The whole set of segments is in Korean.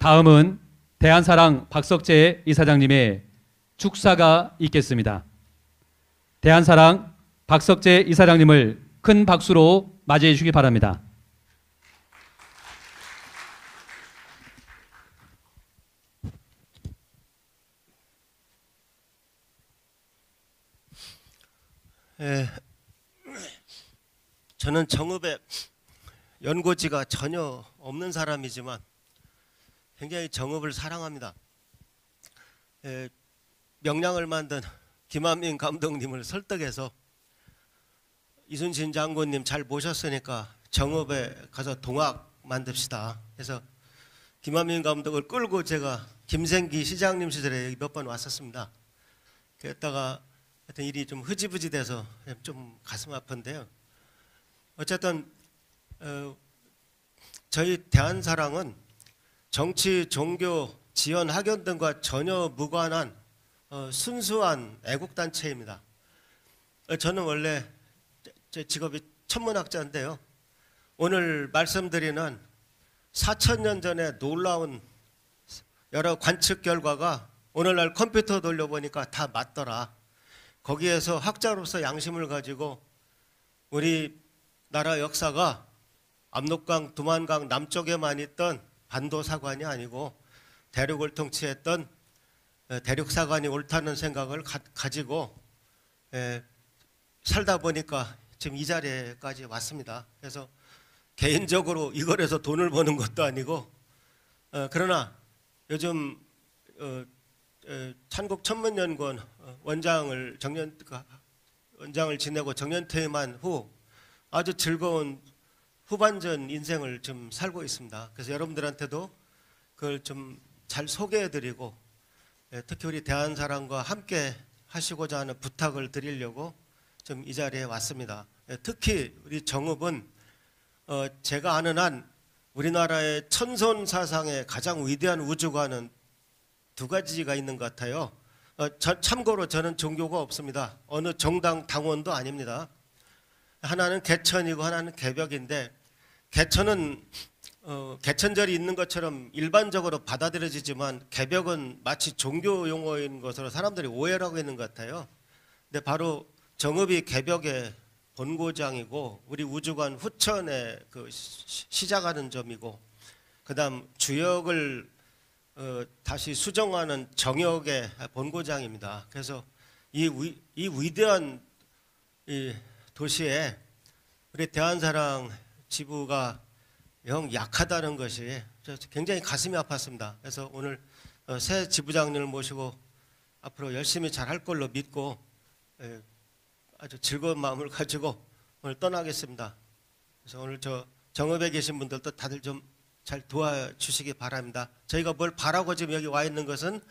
다음은 대한사랑 박석재 이사장님의 축사가 있겠습니다. 대한사랑 박석재 이사장님을 큰 박수로 맞이해 주시기 바랍니다. 저는 정읍에 연고지가 전혀 없는 사람이지만 굉장히 정읍을 사랑합니다. 명량을 만든 김한민 감독님을 설득해서 이순신 장군님 잘 모셨으니까 정읍에 가서 동학 만듭시다. 그래서 김한민 감독을 끌고 제가 김생기 시장님 시절에 몇 번 왔었습니다. 그랬다가 하여튼 일이 좀 흐지부지 돼서 좀 가슴 아픈데요. 어쨌든 저희 대한사랑은 정치, 종교, 지연, 학연 등과 전혀 무관한 순수한 애국단체입니다. 저는 원래 제 직업이 천문학자인데요. 오늘 말씀드리는 4,000년 전에 놀라운 여러 관측 결과가 오늘날 컴퓨터 돌려보니까 다 맞더라. 거기에서 학자로서 양심을 가지고 우리 나라 역사가 압록강, 두만강 남쪽에만 있던 반도사관이 아니고 대륙을 통치했던 대륙사관이 옳다는 생각을 가지고 살다 보니까 지금 이 자리에까지 왔습니다. 그래서 개인적으로 이걸 해서 돈을 버는 것도 아니고 그러나 요즘 한국천문연구원 원장을 지내고 정년퇴임한 후 아주 즐거운 후반전 인생을 좀 살고 있습니다. 그래서 여러분들한테도 그걸 좀 잘 소개해드리고 특히 우리 대한사랑과 함께 하시고자 하는 부탁을 드리려고 좀 이 자리에 왔습니다. 특히 우리 정읍은 제가 아는 한 우리나라의 천선 사상의 가장 위대한 우주관은 두 가지가 있는 것 같아요. 참고로 저는 종교가 없습니다. 어느 정당 당원도 아닙니다. 하나는 개천이고 하나는 개벽인데 개천은 개천절이 있는 것처럼 일반적으로 받아들여지지만 개벽은 마치 종교 용어인 것으로 사람들이 오해를 하고 있는 것 같아요. 근데 바로 정읍이 개벽의 본고장이고 우리 우주관 후천에 시작하는 점이고 그다음 주역을 다시 수정하는 정역의 본고장입니다. 그래서 이 위대한 이 도시에 우리 대한사랑 지부가 영 약하다는 것이 굉장히 가슴이 아팠습니다. 그래서 오늘 새 지부장님을 모시고 앞으로 열심히 잘할 걸로 믿고 아주 즐거운 마음을 가지고 오늘 떠나겠습니다. 그래서 오늘 저 정읍에 계신 분들도 다들 좀 잘 도와주시기 바랍니다. 저희가 뭘 바라고 지금 여기 와 있는 것은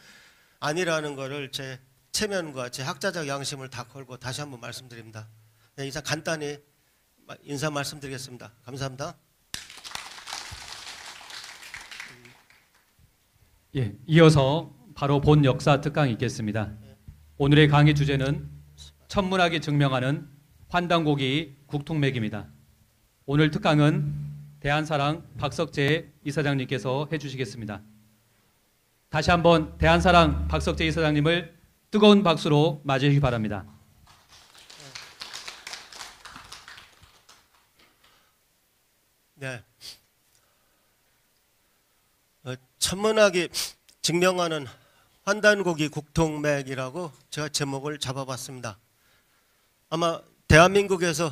아니라는 것을 제 체면과 제 학자적 양심을 다 걸고 다시 한번 말씀드립니다. 네, 이상 간단히 인사 말씀드리겠습니다. 감사합니다. 예, 이어서 바로 본 역사 특강이 있겠습니다. 오늘의 강의 주제는 천문학이 증명하는 환단고기 국통맥입니다. 오늘 특강은 대한사랑 박석재 이사장님께서 해주시겠습니다. 다시 한번 대한사랑 박석재 이사장님을 뜨거운 박수로 맞이해 주시기 바랍니다. 네, 천문학이 증명하는 환단고기 국통맥이라고 제가 제목을 잡아봤습니다. 아마 대한민국에서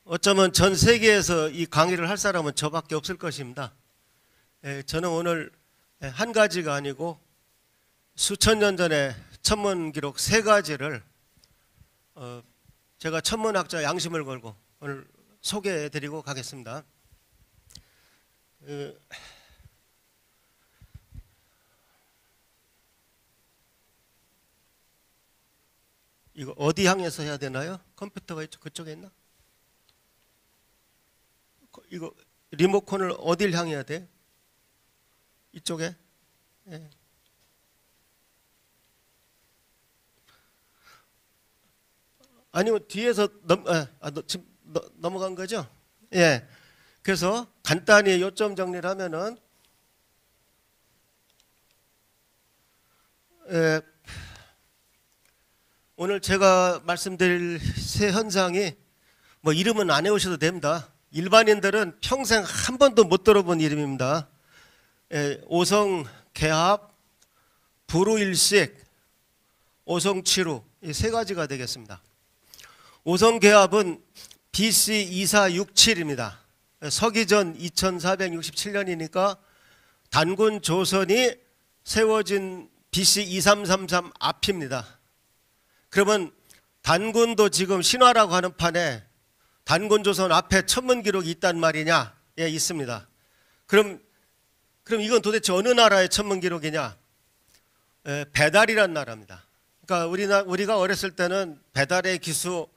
어쩌면 전 세계에서 이 강의를 할 사람은 저밖에 없을 것입니다. 저는 오늘 한 가지가 아니고 수천 년 전에 천문 기록 세 가지를 제가 천문학자 양심을 걸고 오늘 소개해드리고 가겠습니다. 이거 어디 향해서 해야 되나요? 컴퓨터가 그쪽에 있나? 이거 리모컨을 어딜 향해야 돼? 이쪽에? 예. 아니면 뒤에서 지금 넘어간 거죠? 예. 그래서 간단히 요점 정리를 하면은 에, 오늘 제가 말씀드릴 세 현상이 뭐 이름은 안 외우셔도 됩니다. 일반인들은 평생 한 번도 못 들어본 이름입니다. 오성개합, 불우일식, 오성치루 이 세 가지가 되겠습니다. 오성개합은 BC 2467입니다. 서기전 2467년이니까 단군 조선이 세워진 BC 2333 앞입니다. 그러면 단군도 지금 신화라고 하는 판에 단군 조선 앞에 천문 기록이 있단 말이냐? 예, 있습니다. 그럼 이건 도대체 어느 나라의 천문 기록이냐? 배달이란 나라입니다. 그러니까 우리가 어렸을 때는 배달의 기수,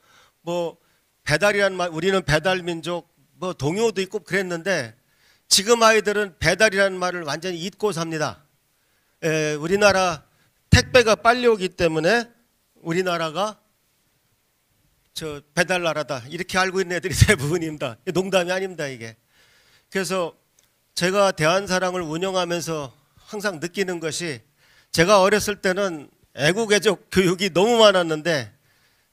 뭐 배달이란 말, 우리는 배달 민족, 뭐 동요도 있고 그랬는데 지금 아이들은 배달이라는 말을 완전히 잊고 삽니다. 우리나라 택배가 빨리 오기 때문에 우리나라가 저 배달 나라다 이렇게 알고 있는 애들이 대부분입니다. 농담이 아닙니다 이게. 그래서 제가 대한사랑을 운영하면서 항상 느끼는 것이 제가 어렸을 때는 애국애적 교육이 너무 많았는데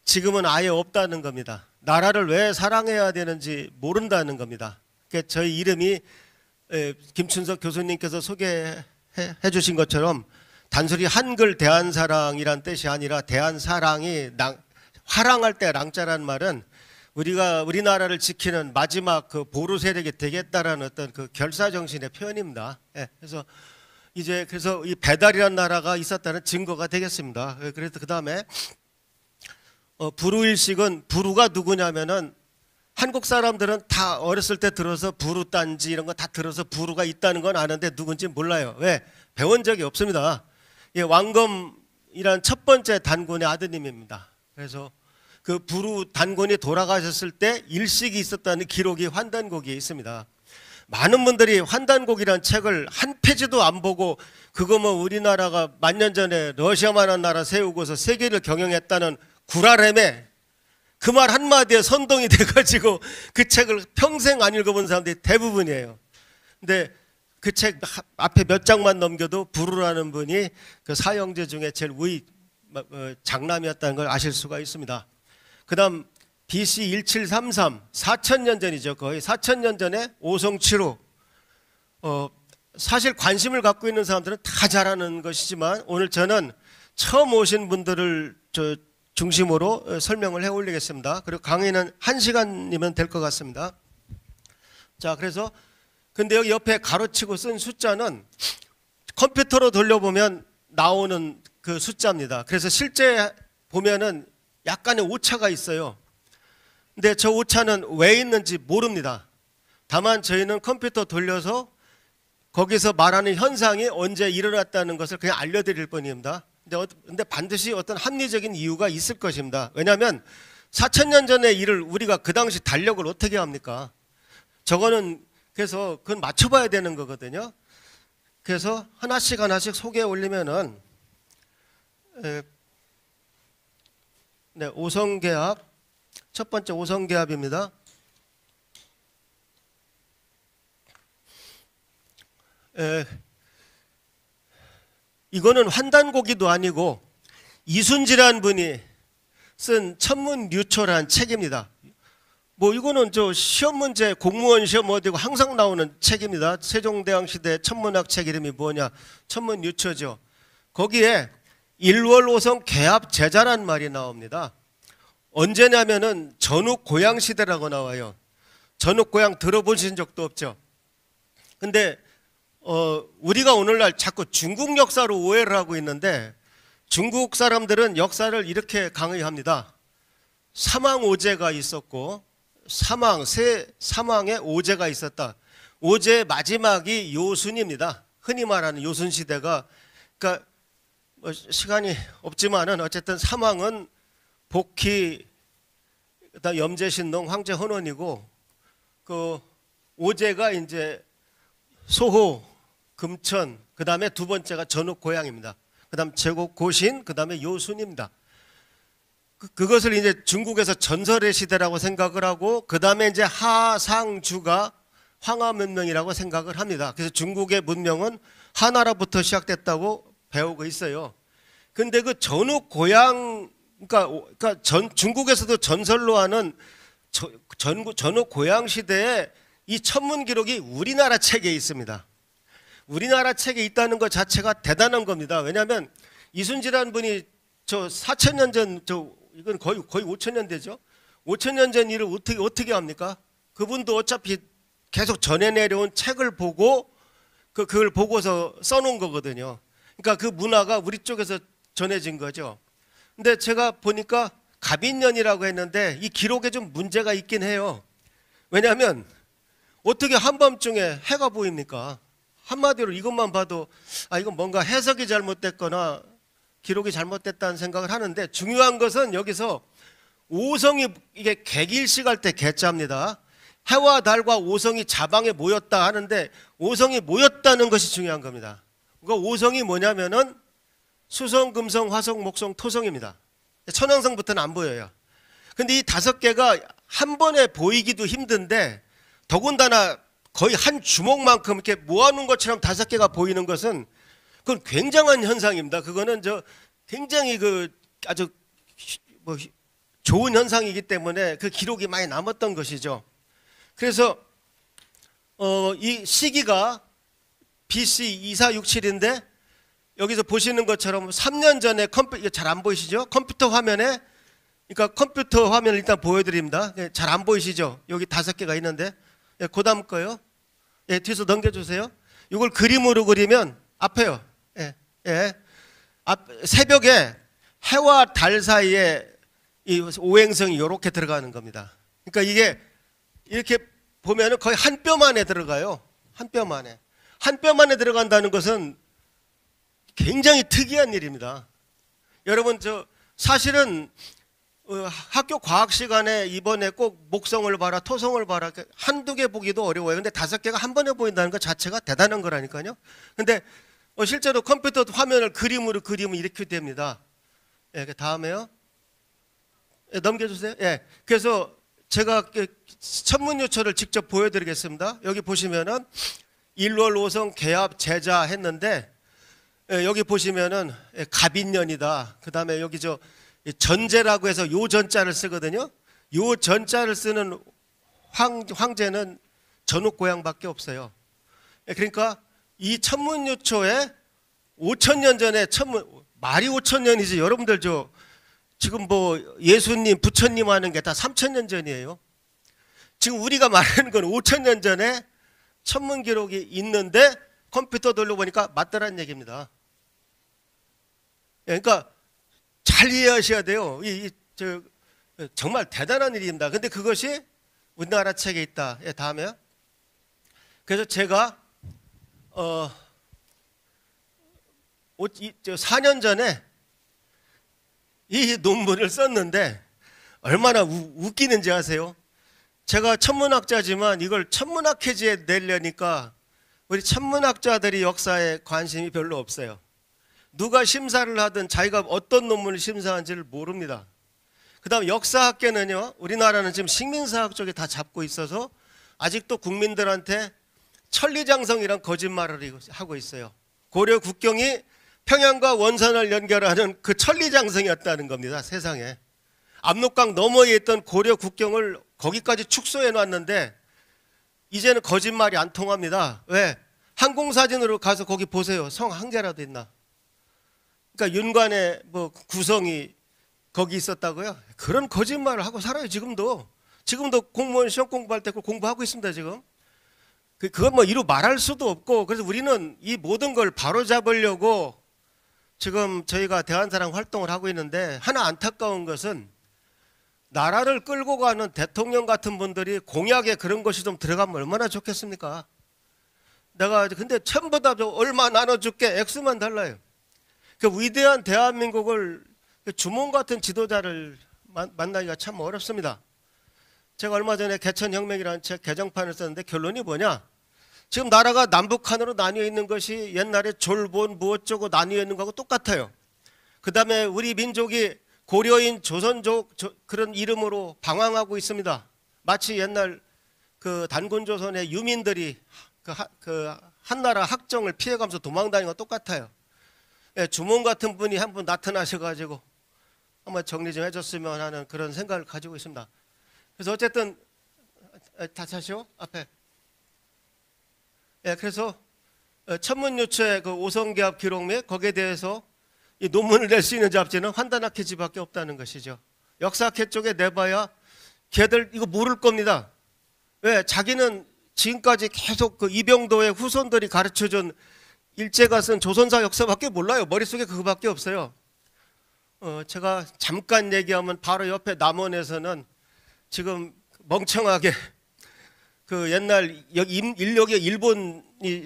지금은 아예 없다는 겁니다. 나라를 왜 사랑해야 되는지 모른다는 겁니다. 그러니까 저희 이름이 김춘석 교수님께서 소개해 주신 것처럼 단순히 한글 대한사랑이란 뜻이 아니라 대한사랑이 화랑할 때 랑자란 말은 우리나라를 지키는 마지막 그 보루 세력이 되겠다라는 어떤 그 결사 정신의 표현입니다. 그래서 이 배달이라는 나라가 있었다는 증거가 되겠습니다. 그래서 그 다음에 불우일식은 불우가 누구냐면은 한국 사람들은 다 어렸을 때 들어서 부루단지 이런 거 다 들어서 부루가 있다는 건 아는데 누군지 몰라요. 왜? 배운 적이 없습니다. 왕검이란 첫 번째 단군의 아드님입니다. 그래서 그 부루 단군이 돌아가셨을 때 일식이 있었다는 기록이 환단곡에 있습니다. 많은 분들이 환단곡이란 책을 한 페이지도 안 보고 그거 뭐 우리나라가 만년 전에 러시아만한 나라 세우고서 세계를 경영했다는 구라렘에 그 말 한마디에 선동이 돼가지고 그 책을 평생 안 읽어본 사람들이 대부분이에요. 근데 그 책 앞에 몇 장만 넘겨도 부루라는 분이 그 사형제 중에 제일 장남이었다는 걸 아실 수가 있습니다. 그 다음 BC 1733 4,000년 전이죠. 거의 4,000년 전에 오성치루. 사실 관심을 갖고 있는 사람들은 다 잘 아는 것이지만 오늘 저는 처음 오신 분들을 중심으로 설명을 해 올리겠습니다. 그리고 강의는 1시간이면 될 것 같습니다. 자, 그래서 근데 여기 옆에 가로치고 쓴 숫자는 컴퓨터로 돌려보면 나오는 그 숫자입니다. 그래서 실제 보면은 약간의 오차가 있어요. 근데 저 오차는 왜 있는지 모릅니다. 다만 저희는 컴퓨터 돌려서 거기서 말하는 현상이 언제 일어났다는 것을 그냥 알려드릴 뿐입니다. 근데 반드시 어떤 합리적인 이유가 있을 것입니다. 왜냐하면 4,000년 전의 일을 우리가 그 당시 달력을 어떻게 합니까? 저거는 그래서 그건 맞춰봐야 되는 거거든요. 그래서 하나씩 소개해 올리면은 오성개합 첫 번째 오성개합입니다. 이거는 환단고기도 아니고 이순지라는 분이 쓴 천문유초라는 책입니다. 뭐 이거는 저 시험 문제 공무원 시험 어디고 항상 나오는 책입니다. 세종대왕 시대 천문학 책 이름이 뭐냐? 천문유초죠. 거기에 일월오성 개합 제자란 말이 나옵니다. 언제냐면은 전욱고양 시대라고 나와요. 전욱고양 들어보신 적도 없죠. 근데 우리가 오늘날 자꾸 중국 역사로 오해를 하고 있는데 중국 사람들은 역사를 이렇게 강의합니다. 사망오제가 있었고 새 사망의 오제가 있었다. 오제의 마지막이 요순입니다. 흔히 말하는 요순시대가 그러니까 시간이 없지만은 어쨌든 사망은 복희, 그다음 염제신농, 황제헌원이고 그 오제가 이제 소호, 금천, 그 다음에 두 번째가 전욱고양입니다. 그 다음 제국고신, 그 다음에 요순입니다. 그것을 이제 중국에서 전설의 시대라고 생각을 하고 그 다음에 이제 하상주가 황하문명이라고 생각을 합니다. 그래서 중국의 문명은 하나라부터 시작됐다고 배우고 있어요. 근데 그 전후 고향, 그러니까 중국에서도 전설로 하는 전후 고향 시대에 이 천문 기록이 우리나라 책에 있습니다. 우리나라 책에 있다는 것 자체가 대단한 겁니다. 왜냐하면 이순지라는 분이 저 4,000년 전, 이건 거의 5,000년 되죠. 5,000년 전 일을 어떻게 합니까? 그분도 어차피 계속 전해 내려온 책을 보고 그걸 보고서 써놓은 거거든요. 그러니까 그 문화가 우리 쪽에서 전해진 거죠. 근데 제가 보니까 갑인년이라고 했는데 이 기록에 좀 문제가 있긴 해요. 왜냐하면 어떻게 한밤중에 해가 보입니까? 한마디로 이것만 봐도 이건 뭔가 해석이 잘못됐거나 기록이 잘못됐다는 생각을 하는데, 중요한 것은 여기서 오성이, 이게 개길식 할 때 개자입니다. 해와 달과 오성이 자방에 모였다 하는데 오성이 모였다는 것이 중요한 겁니다. 그러니까 오성이 뭐냐면은 수성, 금성, 화성, 목성, 토성입니다. 천왕성부터는 안 보여요. 근데 이 5개가 한 번에 보이기도 힘든데 더군다나 거의 한 주먹만큼 이렇게 모아놓은 것처럼 5개가 보이는 것은 그건 굉장한 현상입니다. 그거는 굉장히 아주 좋은 현상이기 때문에 그 기록이 많이 남았던 것이죠. 그래서 이 시기가 BC 2467인데 여기서 보시는 것처럼 3년 전에 이거 잘 안 보이시죠? 컴퓨터 화면에, 그러니까 컴퓨터 화면을 일단 보여드립니다. 잘 안 보이시죠? 여기 5개가 있는데, 그 다음 거요. 뒤에서 넘겨주세요. 이걸 그림으로 그리면 앞에요. 새벽에 해와 달 사이에 이 오행성이 이렇게 들어가는 겁니다. 그러니까 이게 이렇게 보면은 거의 한 뼘 안에 들어가요. 한 뼘 안에. 한 뼘 안에 들어간다는 것은 굉장히 특이한 일입니다. 여러분, 사실은 학교 과학 시간에 이번에 꼭 목성을 봐라, 토성을 봐라, 한두 개 보기도 어려워요. 근데 5개가 한 번에 보인다는 것 자체가 대단한 거라니까요. 근데 실제로 컴퓨터 화면을 그림으로 그리면 이렇게 됩니다. 그 다음에요. 넘겨주세요. 그래서 제가 천문유초를 직접 보여드리겠습니다. 여기 보시면은 일월, 오성, 개합, 제자 했는데, 여기 보시면은 갑인년이다. 그 다음에 여기 전제라고 해서 요 전자를 쓰거든요. 요 전자를 쓰는 황제는 전후고향밖에 없어요. 그러니까 이 천문유초에 5,000년 전에 말이 5,000년이지. 여러분들 지금 예수님, 부처님 하는 게 다 3,000년 전이에요. 지금 우리가 말하는 건 5,000년 전에 천문 기록이 있는데 컴퓨터 돌려보니까 맞더라는 얘기입니다. 그러니까 잘 이해하셔야 돼요. 정말 대단한 일입니다. 근데 그것이 우리나라 책에 있다. 다음에요. 그래서 제가 4년 전에 이 논문을 썼는데 얼마나 웃기는지 아세요? 제가 천문학자지만 이걸 천문학회지에 내려니까 우리 천문학자들이 역사에 관심이 별로 없어요. 누가 심사를 하든 자기가 어떤 논문을 심사한지를 모릅니다. 그 다음 역사학계는요, 우리나라는 지금 식민사학 쪽에 다 잡고 있어서 아직도 국민들한테 천리장성이란 거짓말을 하고 있어요. 고려 국경이 평양과 원산을 연결하는 그 천리장성이었다는 겁니다. 세상에. 압록강 너머에 있던 고려 국경을 거기까지 축소해 놨는데 이제는 거짓말이 안 통합니다. 왜? 항공사진으로 가서 거기 보세요. 성 한 개라도 있나? 그러니까 윤관의 구성이 거기 있었다고요? 그런 거짓말을 하고 살아요. 지금도 공무원 시험 공부할 때 공부하고 있습니다. 지금. 그건 이루 말할 수도 없고, 그래서 우리는 이 모든 걸 바로잡으려고 지금 저희가 대한사랑 활동을 하고 있는데, 하나 안타까운 것은 나라를 끌고 가는 대통령 같은 분들이 공약에 그런 것이 좀 들어가면 얼마나 좋겠습니까? 근데 전부 다 얼마 나눠줄게, 액수만 달라요. 그 위대한 대한민국을 주몽 같은 지도자를 만나기가 참 어렵습니다. 제가 얼마 전에 개천혁명이라는 책 개정판을 썼는데 결론이 뭐냐? 지금 나라가 남북한으로 나뉘어 있는 것이 옛날에 졸본 무엇저고 나뉘어 있는 거하고 똑같아요. 그 다음에 우리 민족이 고려인 조선족 그런 이름으로 방황하고 있습니다. 마치 옛날 그 단군조선의 유민들이 그 한나라 학정을 피해가면서 도망다니는 거 똑같아요. 예, 주몽 같은 분이 한 분 나타나셔가지고 한번 정리 좀 해줬으면 하는 그런 생각을 가지고 있습니다. 그래서 어쨌든 다시 하시오 앞에. 예, 그래서 천문유체 그 오성계합 기록 및 거기에 대해서 이 논문을 낼 수 있는 잡지는 환단학회지밖에 없다는 것이죠. 역사학회 쪽에 내봐야 걔들 이거 모를 겁니다. 왜? 자기는 지금까지 계속 그 이병도의 후손들이 가르쳐준 일제가 쓴 조선사 역사밖에 몰라요. 머릿속에 그거밖에 없어요. 제가 잠깐 얘기하면 바로 옆에 남원에서는 지금 멍청하게 그 옛날 여기 인력에 일본이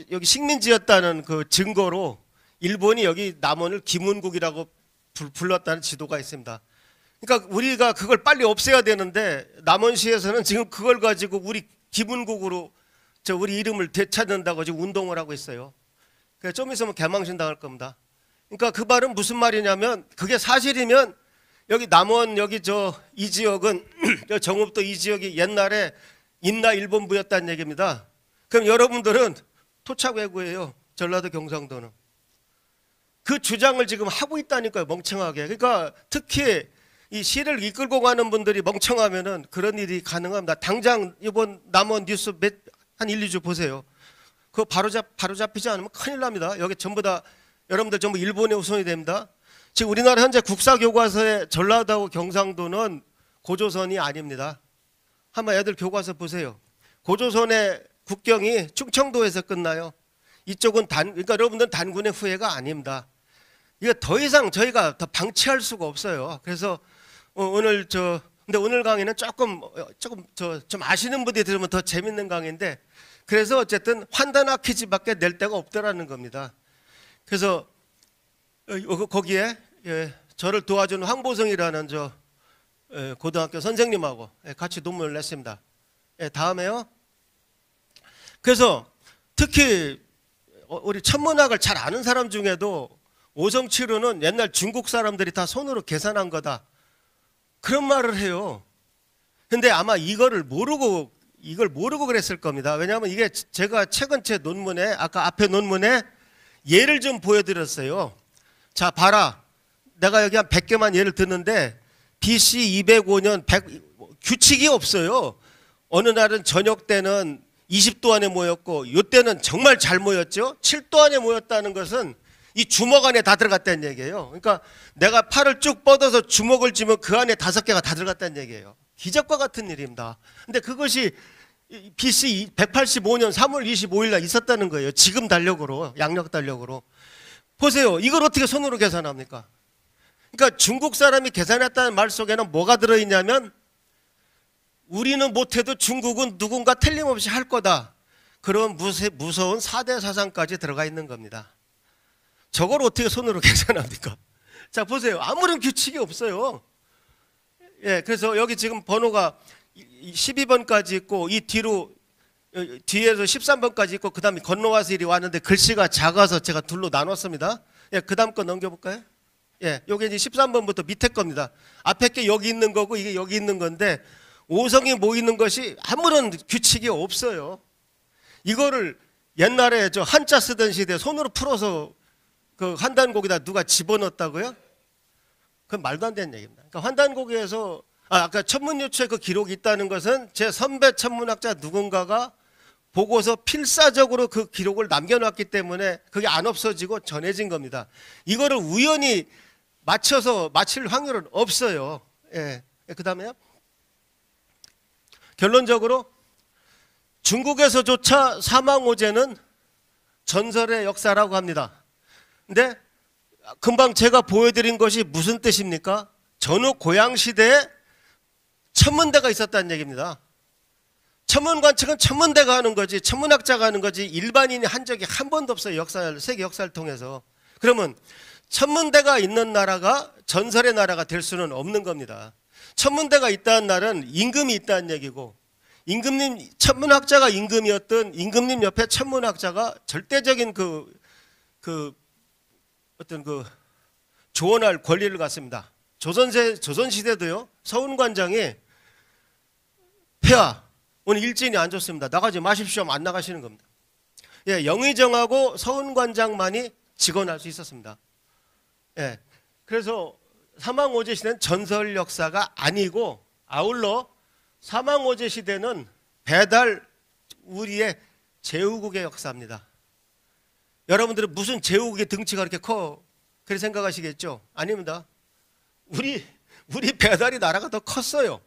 여기 식민지였다는 그 증거로 일본이 여기 남원을 김운국이라고 불렀다는 지도가 있습니다. 그러니까 우리가 그걸 빨리 없애야 되는데 남원시에서는 지금 그걸 가지고 우리 김운국으로 우리 이름을 되찾는다고 지금 운동을 하고 있어요. 그래서 좀 있으면 개망신 당할 겁니다. 그러니까 그 말은 무슨 말이냐면 그게 사실이면 여기 남원 여기 이 지역은 정읍도 이 지역이 옛날에 임나 일본부였다는 얘기입니다. 그럼 여러분들은 토착외구예요. 전라도 경상도는. 그 주장을 지금 하고 있다니까요. 멍청하게. 그러니까 특히 이 시를 이끌고 가는 분들이 멍청하면은 그런 일이 가능합니다. 당장 이번 남원 뉴스 한 1, 2주 보세요. 그거 바로 잡히지 않으면 큰일 납니다. 여기 전부 다 여러분들 전부 일본의 후손이 됩니다. 지금 우리나라 현재 국사교과서의 전라도하고 경상도는 고조선이 아닙니다. 한번 애들 교과서 보세요. 고조선의 국경이 충청도에서 끝나요. 이쪽은 그러니까 여러분들은 단군의 후예가 아닙니다. 이거 더 이상 저희가 더 방치할 수가 없어요. 그래서 오늘 근데 오늘 강의는 조금 좀 아시는 분들이 들으면 더 재밌는 강의인데 그래서 어쨌든 환단학 퀴즈밖에 낼 데가 없더라는 겁니다. 그래서 거기에 저를 도와준 황보성이라는 고등학교 선생님하고 같이 논문을 냈습니다. 다음에요. 그래서 특히 우리 천문학을 잘 아는 사람 중에도 오성치루는 옛날 중국 사람들이 다 손으로 계산한 거다. 그런 말을 해요. 근데 아마 이걸 모르고 그랬을 겁니다. 왜냐하면 이게 제가 최근 제 논문에 아까 앞에 논문에 예를 좀 보여드렸어요. 자 봐라. 내가 여기 한 100개만 예를 듣는데 BC 205년 규칙이 없어요. 어느 날은 저녁 때는 20도 안에 모였고 이때는 정말 잘 모였죠. 7도 안에 모였다는 것은 이 주먹 안에 다 들어갔다는 얘기예요. 그러니까 내가 팔을 쭉 뻗어서 주먹을 쥐면 그 안에 5개가 다 들어갔다는 얘기예요. 기적과 같은 일입니다. 근데 그것이 BC 185년 3월 25일 날 있었다는 거예요. 지금 달력으로, 양력 달력으로. 보세요. 이걸 어떻게 손으로 계산합니까? 그러니까 중국 사람이 계산했다는 말 속에는 뭐가 들어있냐면 우리는 못해도 중국은 누군가 틀림없이 할 거다. 그런 무서운 4대 사상까지 들어가 있는 겁니다. 저걸 어떻게 손으로 계산합니까? 자 보세요. 아무런 규칙이 없어요. 예, 그래서 여기 지금 번호가 12번까지 있고 이 뒤에서 13번까지 있고 그 다음에 건너와서 이리 왔는데 글씨가 작아서 제가 둘로 나눴습니다. 예, 그 다음 거 넘겨볼까요? 예, 요게 이제 13번부터 밑에 겁니다. 앞에 게 여기 있는 거고 이게 여기 있는 건데 오성이 모이는 것이 아무런 규칙이 없어요. 이거를 옛날에 한자 쓰던 시대에 손으로 풀어서 그 환단고기다 누가 집어넣었다고요? 그건 말도 안 되는 얘기입니다. 그러니까 환단고기에서 아까 천문유체 그 기록이 있다는 것은 제 선배 천문학자 누군가가 보고서 필사적으로 그 기록을 남겨놨기 때문에 그게 안 없어지고 전해진 겁니다. 이거를 우연히 맞춰서 맞힐 확률은 없어요. 예. 그 다음에요. 결론적으로 중국에서조차 사망오제는 전설의 역사라고 합니다. 근데 금방 제가 보여드린 것이 무슨 뜻입니까? 전후 고양시대에 천문대가 있었다는 얘기입니다. 천문관측은 천문대가 하는 거지 천문학자가 하는 거지 일반인이 한 적이 한 번도 없어요. 세계 역사를 통해서. 그러면 천문대가 있는 나라가 전설의 나라가 될 수는 없는 겁니다. 천문대가 있다는 말은 임금이 있다는 얘기고 임금님 천문학자가 임금이었던 임금님 옆에 천문학자가 절대적인 어떤 조언할 권리를 갖습니다. 조선시대도요. 서운관장이 폐하 오늘 일진이 안 좋습니다. 나가지 마십시오 하면 안 나가시는 겁니다. 예, 영의정하고 서운관장만이 직언할 수 있었습니다. 예. 그래서 사망오제 시대는 전설 역사가 아니고 아울러 사망오제 시대는 배달 우리의 제후국의 역사입니다. 여러분들은 무슨 제후국의 등치가 그렇게 커? 그렇게 생각하시겠죠? 아닙니다. 우리 배달이 나라가 더 컸어요.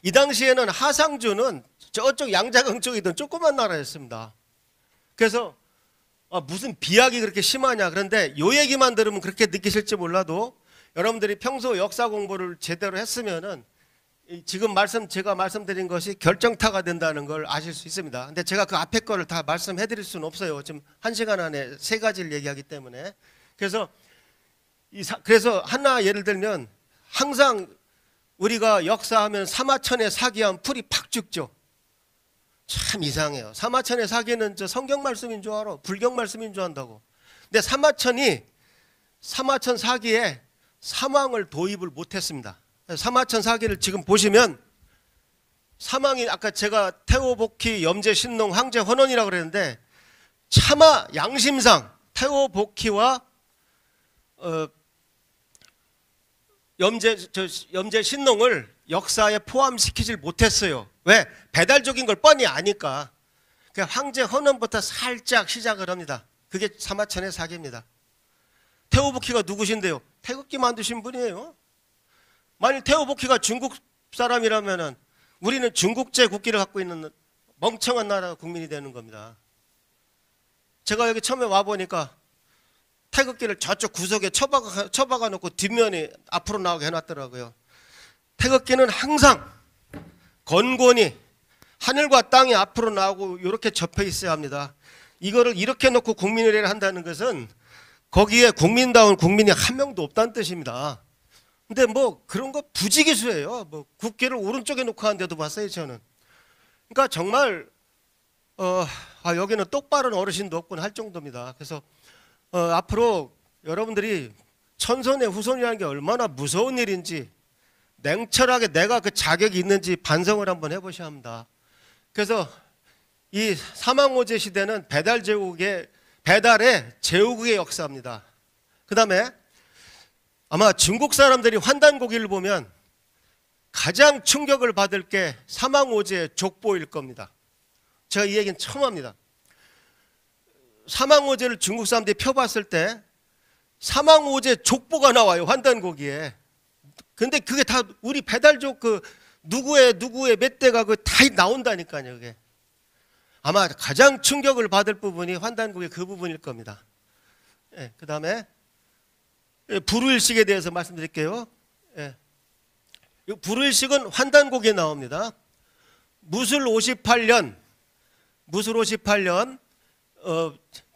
이 당시에는 하상주는 저쪽 양자강 쪽이던 조그만 나라였습니다. 그래서 무슨 비약이 그렇게 심하냐. 그런데 요 얘기만 들으면 그렇게 느끼실지 몰라도 여러분들이 평소 역사 공부를 제대로 했으면은 지금 제가 말씀드린 것이 결정타가 된다는 걸 아실 수 있습니다. 근데 제가 그 앞에 거를 다 말씀해 드릴 수는 없어요. 지금 1시간 안에 3가지를 얘기하기 때문에. 그래서 하나 예를 들면 항상 우리가 역사하면 사마천의 사기하면 풀이 팍 죽죠. 참 이상해요. 사마천의 사기는 저 성경 말씀인 줄 알아. 불경 말씀인 줄 안다고. 근데 사마천 사기에 사망을 도입을 못했습니다. 사마천 사기를 지금 보시면 사망이 아까 제가 태오복희, 염제신농, 황제헌원이라고 그랬는데 차마 양심상 태오복희와 염제신농을 역사에 포함시키질 못했어요. 왜? 배달적인 걸 뻔히 아니까. 그러니까 황제헌원부터 살짝 시작을 합니다. 그게 사마천의 사기입니다. 태오복희가 누구신데요? 태극기 만드신 분이에요. 만일 태오복희가 중국 사람이라면은 우리는 중국제 국기를 갖고 있는 멍청한 나라 국민이 되는 겁니다. 제가 여기 처음에 와보니까 태극기를 저쪽 구석에 처박아 놓고 뒷면이 앞으로 나오게 해놨더라고요. 태극기는 항상 건곤히 하늘과 땅이 앞으로 나오고 이렇게 접혀 있어야 합니다. 이거를 이렇게 놓고 국민의례를 한다는 것은 거기에 국민다운 국민이 한 명도 없다는 뜻입니다. 근데 뭐 그런 거 부지기수예요. 뭐 국기를 오른쪽에 놓고 하는데도 봤어요, 저는. 그러니까 정말 여기는 똑바른 어르신도 없군 할 정도입니다. 그래서 앞으로 여러분들이 천손의 후손이라는 게 얼마나 무서운 일인지 냉철하게 내가 그 자격이 있는지 반성을 한번 해보셔야 합니다. 그래서 이 사망오제 시대는 배달의 제후국의 역사입니다. 그 다음에 아마 중국 사람들이 환단고기를 보면 가장 충격을 받을 게 사망오제의 족보일 겁니다. 제가 이 얘기는 처음 합니다. 사망오제를 중국 사람들이 펴봤을 때 사망오제 족보가 나와요. 환단고기에. 근데 그게 다 우리 배달족 누구의 몇 대가 다 나온다니까요. 그게. 아마 가장 충격을 받을 부분이 환단고기 그 부분일 겁니다. 예, 그 다음에 불우일식에 대해서 말씀드릴게요. 예. 불우일식은 환단고기에 나옵니다. 무술 58년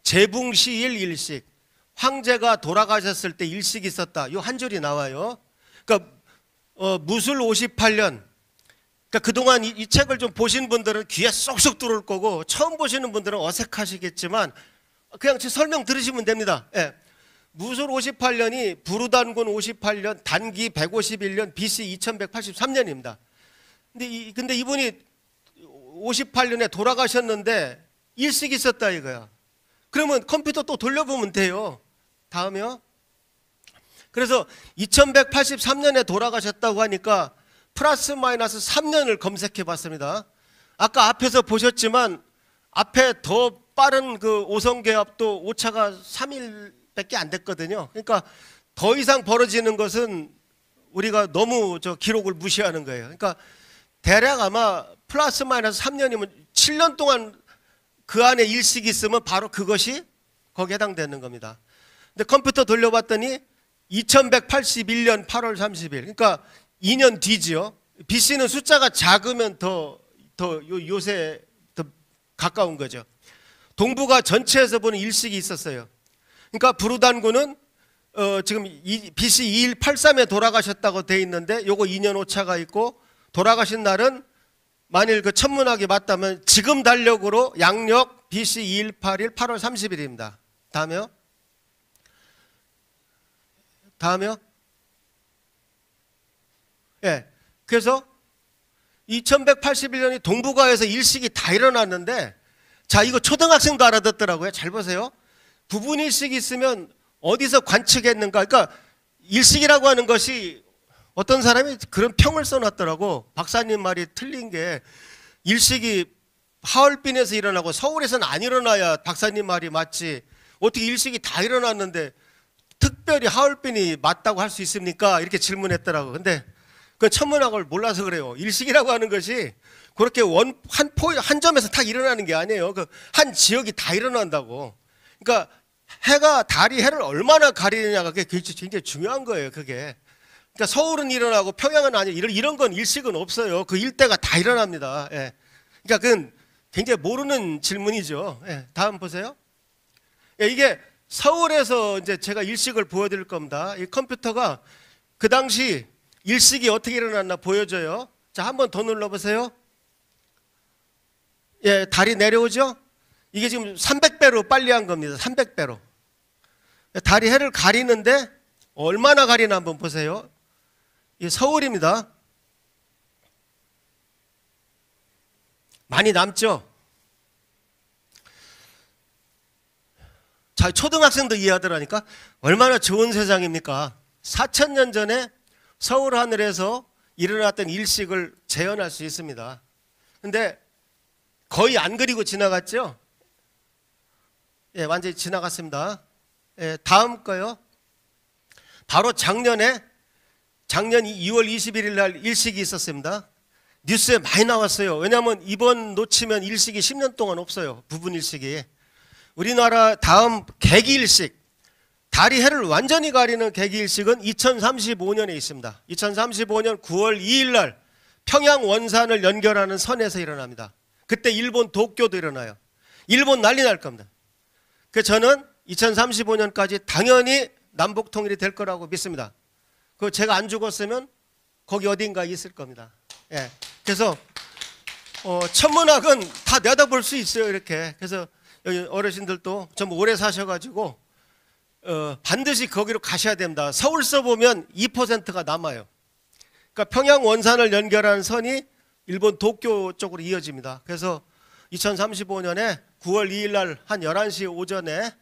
제붕시일 일식, 황제가 돌아가셨을 때 일식이 있었다. 이 한 줄이 나와요. 그러니까 무술 58년. 그러니까 그동안 이 책을 좀 보신 분들은 귀에 쏙쏙 들어올 거고 처음 보시는 분들은 어색하시겠지만 그냥 제 설명 들으시면 됩니다. 예. 무술 58년이 부르단군 58년, 단기 151년, BC 2183년입니다. 근데 이분이 58년에 돌아가셨는데 일식이 있었다 이거야. 그러면 컴퓨터 또 돌려보면 돼요. 다음이요. 그래서 2183년에 돌아가셨다고 하니까 플러스 마이너스 3년을 검색해 봤습니다. 아까 앞에서 보셨지만 앞에 더 빠른 그 오성계합도 오차가 3일밖에 안 됐거든요. 그러니까 더 이상 벌어지는 것은 우리가 너무 기록을 무시하는 거예요. 그러니까 대략 아마 플러스 마이너스 3년이면 7년 동안 그 안에 일식이 있으면 바로 그것이 거기에 해당되는 겁니다. 근데 컴퓨터 돌려봤더니 2181년 8월 30일. 그러니까 2년 뒤지요. BC는 숫자가 작으면 요새 더 가까운 거죠. 동북아 전체에서 보는 일식이 있었어요. 그러니까 부르단군은 지금 BC 2183에 돌아가셨다고 돼 있는데 요거 2년 오차가 있고 돌아가신 날은 만일 그 천문학이 맞다면 지금 달력으로 양력 BC 2181 8월 30일입니다. 다음에요. 예. 그래서 2181년이 동북아에서 일식이 다 일어났는데 자, 이거 초등학생도 알아듣더라고요. 잘 보세요. 부분 일식이 있으면 어디서 관측했는가? 그러니까 일식이라고 하는 것이 어떤 사람이 그런 평을 써놨더라고. 박사님 말이 틀린 게 일식이 하얼빈에서 일어나고 서울에서는 안 일어나야 박사님 말이 맞지. 어떻게 일식이 다 일어났는데 특별히 하얼빈이 맞다고 할 수 있습니까? 이렇게 질문했더라고. 근데 그 천문학을 몰라서 그래요. 일식이라고 하는 것이 그렇게 한 점에서 딱 일어나는 게 아니에요. 그 한 지역이 다 일어난다고. 그러니까 해를 얼마나 가리느냐가 그게 굉장히 중요한 거예요. 그게. 그러니까 서울은 일어나고 평양은 아니에요. 이런 건 일식은 없어요. 그 일대가 다 일어납니다. 예. 그러니까 그건 굉장히 모르는 질문이죠. 예. 다음 보세요. 예, 이게 서울에서 이제 제가 일식을 보여드릴 겁니다. 이 컴퓨터가 그 당시 일식이 어떻게 일어났나 보여줘요. 자, 한 번 더 눌러보세요. 예, 달이 내려오죠? 이게 지금 300배로 빨리 한 겁니다. 300배로. 달이 해를 가리는데 얼마나 가리나 한번 보세요. 이 서울입니다. 많이 남죠? 자, 초등학생도 이해하더라니까. 얼마나 좋은 세상입니까? 4,000년 전에 서울 하늘에서 일어났던 일식을 재현할 수 있습니다. 근데 거의 안 그리고 지나갔죠? 예, 완전히 지나갔습니다. 예, 다음 거요. 바로 작년 2월 21일 날 일식이 있었습니다. 뉴스에 많이 나왔어요. 왜냐하면 이번 놓치면 일식이 10년 동안 없어요. 부분 일식이. 우리나라 다음 개기일식, 달이 해를 완전히 가리는 개기일식은 2035년에 있습니다. 2035년 9월 2일 날 평양 원산을 연결하는 선에서 일어납니다. 그때 일본 도쿄도 일어나요. 일본 난리 날 겁니다. 그래서 저는 2035년까지 당연히 남북 통일이 될 거라고 믿습니다. 그 제가 안 죽었으면 거기 어딘가에 있을 겁니다. 예. 그래서 천문학은 다 내다볼 수 있어요. 이렇게. 그래서 여기 어르신들도 좀 오래 사셔가지고 반드시 거기로 가셔야 됩니다. 서울서 보면 2%가 남아요. 그러니까 평양 원산을 연결하는 선이 일본 도쿄 쪽으로 이어집니다. 그래서 2035년에 9월 2일 날 한 11시 오전에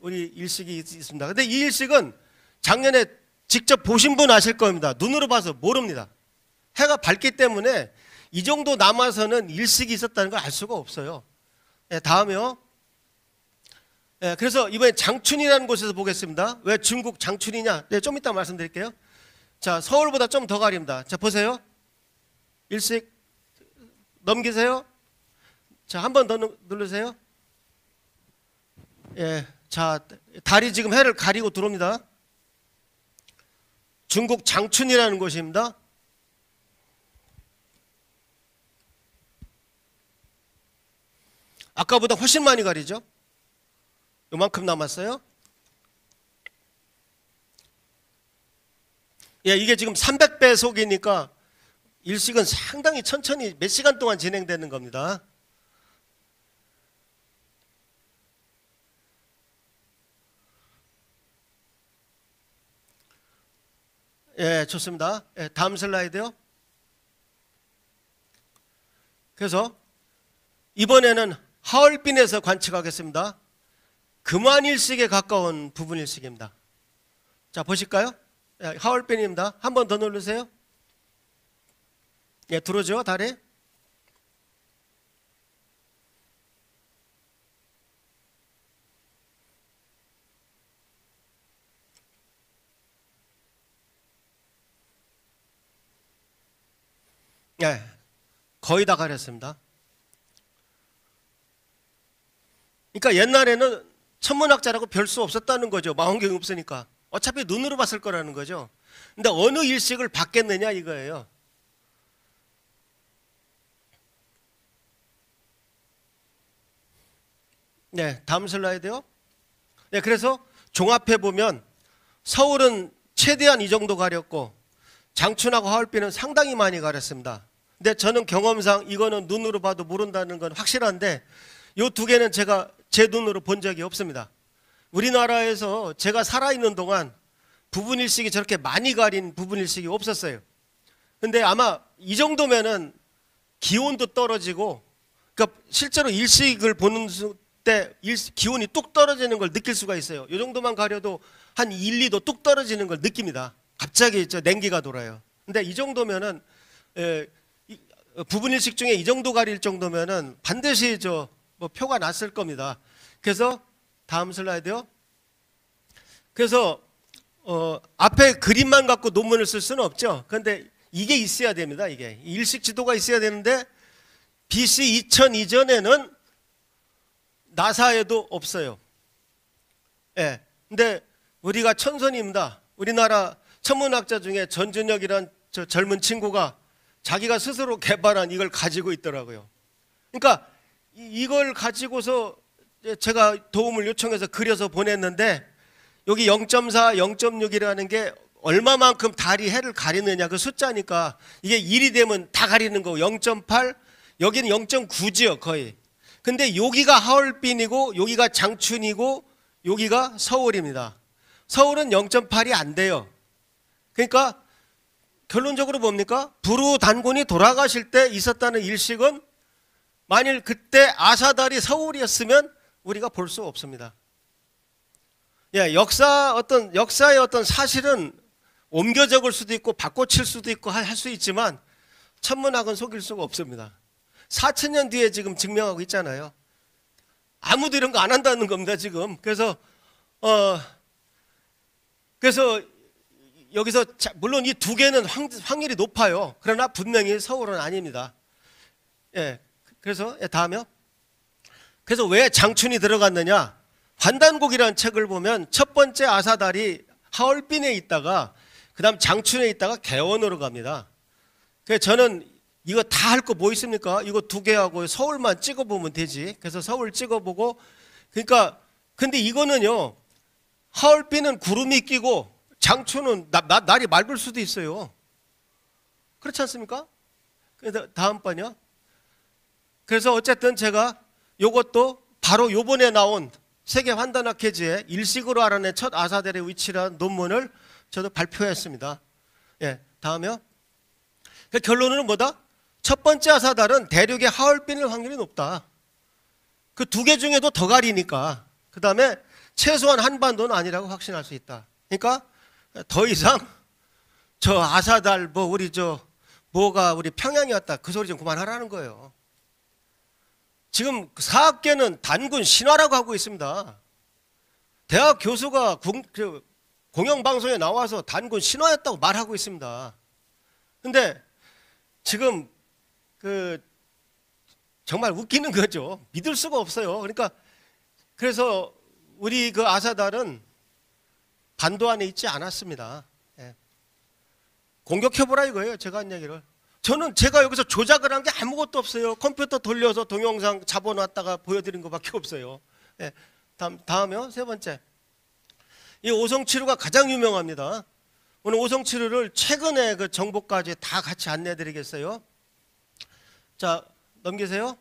우리 일식이 있습니다. 근데 이 일식은 작년에 직접 보신 분 아실 겁니다. 눈으로 봐서 모릅니다. 해가 밝기 때문에 이 정도 남아서는 일식이 있었다는 걸 알 수가 없어요. 네, 다음이요. 네, 그래서 이번에 장춘이라는 곳에서 보겠습니다. 왜 중국 장춘이냐? 네, 좀 이따 말씀드릴게요. 자, 서울보다 좀 더 가립니다. 자, 보세요. 일식 넘기세요. 자, 한 번 더 누르세요. 예, 자, 달이 지금 해를 가리고 들어옵니다. 중국 장춘이라는 곳입니다. 아까보다 훨씬 많이 가리죠? 요만큼 남았어요. 예, 이게 지금 300배속이니까 일식은 상당히 천천히 몇 시간 동안 진행되는 겁니다. 예, 좋습니다. 예, 다음 슬라이드요. 그래서 이번에는 하얼빈에서 관측하겠습니다. 금완일식에 가까운 부분일식입니다. 자, 보실까요? 예, 하얼빈입니다. 한 번 더 누르세요. 예, 들어오죠, 달에. 예, 거의 다 가렸습니다. 그러니까 옛날에는 천문학자라고 별 수 없었다는 거죠. 망원경이 없으니까. 어차피 눈으로 봤을 거라는 거죠. 근데 어느 일식을 봤겠느냐 이거예요. 네, 다음 슬라이드요. 네, 그래서 종합해 보면 서울은 최대한 이 정도 가렸고 장춘하고 하얼빈은 상당히 많이 가렸습니다. 근데 저는 경험상 이거는 눈으로 봐도 모른다는 건 확실한데 이 두 개는 제가 제 눈으로 본 적이 없습니다. 우리나라에서 제가 살아있는 동안 부분일식이 저렇게 많이 가린 부분일식이 없었어요. 근데 아마 이 정도면은 기온도 떨어지고, 그러니까 실제로 일식을 보는 때 기온이 뚝 떨어지는 걸 느낄 수가 있어요. 이 정도만 가려도 한 1, 2도 뚝 떨어지는 걸 느낍니다. 갑자기 냉기가 돌아요. 근데 이 정도면은 부분 일식 중에 이 정도 가릴 정도면은 반드시 뭐 표가 났을 겁니다. 그래서 다음 슬라이드요. 그래서 앞에 그림만 갖고 논문을 쓸 수는 없죠. 그런데 이게 있어야 됩니다. 이게 일식 지도가 있어야 되는데 BC 2000 이전에는 나사에도 없어요. 예. 근데 우리가 천선입니다. 우리나라 천문학자 중에 전준혁이란 저 젊은 친구가 자기가 스스로 개발한 이걸 가지고 있더라고요. 그러니까 이걸 가지고서 제가 도움을 요청해서 그려서 보냈는데 여기 0.4, 0.6이라는 게 얼마만큼 달이 해를 가리느냐 그 숫자니까 이게 1이 되면 다 가리는 거고 0.8 여기는 0.9지요 거의. 근데 여기가 하얼빈이고 여기가 장춘이고 여기가 서울입니다. 서울은 0.8이 안 돼요. 그러니까 결론적으로 뭡니까? 부루 단군이 돌아가실 때 있었다는 일식은 만일 그때 아사달이 서울이었으면 우리가 볼 수 없습니다. 예, 역사의 어떤 사실은 옮겨 적을 수도 있고 바꿔칠 수도 있고 할 수 있지만 천문학은 속일 수가 없습니다. 4000년 뒤에 지금 증명하고 있잖아요. 아무도 이런 거 안 한다는 겁니다, 지금. 그래서 여기서 물론 이 두 개는 확률이 높아요. 그러나 분명히 서울은 아닙니다. 예. 그래서 다음이요. 그래서 왜 장춘이 들어갔느냐? 환단곡이라는 책을 보면 첫 번째 아사달이 하얼빈에 있다가 그다음 장춘에 있다가 개원으로 갑니다. 그래서 저는 이거 다 할 거 뭐 있습니까? 이거 두 개하고 서울만 찍어보면 되지. 그래서 서울 찍어보고 그러니까 근데 이거는요. 하얼빈은 구름이 끼고 장춘은 날이 맑을 수도 있어요. 그렇지 않습니까? 그래서 다음 번이요. 그래서 어쨌든 제가 요것도 바로 요번에 나온 세계 환단학 계지에 일식으로 알아낸 첫 아사달의 위치라는 논문을 저도 발표했습니다. 예, 다음이요. 결론은 뭐다? 첫 번째 아사달은 대륙의 하얼빈일 확률이 높다. 그 두 개 중에도 더 가리니까. 그 다음에 최소한 한반도는 아니라고 확신할 수 있다. 그러니까 더 이상 저 아사달 우리 평양이었다 그 소리 좀 그만하라는 거예요. 지금 사학계는 단군 신화라고 하고 있습니다. 대학 교수가 공영방송에 나와서 단군 신화였다고 말하고 있습니다. 근데 지금 정말 웃기는 거죠. 믿을 수가 없어요. 그래서 우리 그 아사달은 반도 안에 있지 않았습니다. 예. 공격해보라 이거예요. 제가 한 얘기를. 제가 여기서 조작을 한 게 아무것도 없어요. 컴퓨터 돌려서 동영상 잡아놨다가 보여드린 것밖에 없어요. 예. 다음이요. 세 번째. 이 오성치루가 가장 유명합니다. 오늘 오성치루를 최근에 그 정보까지 다 같이 안내해드리겠어요. 자, 넘기세요.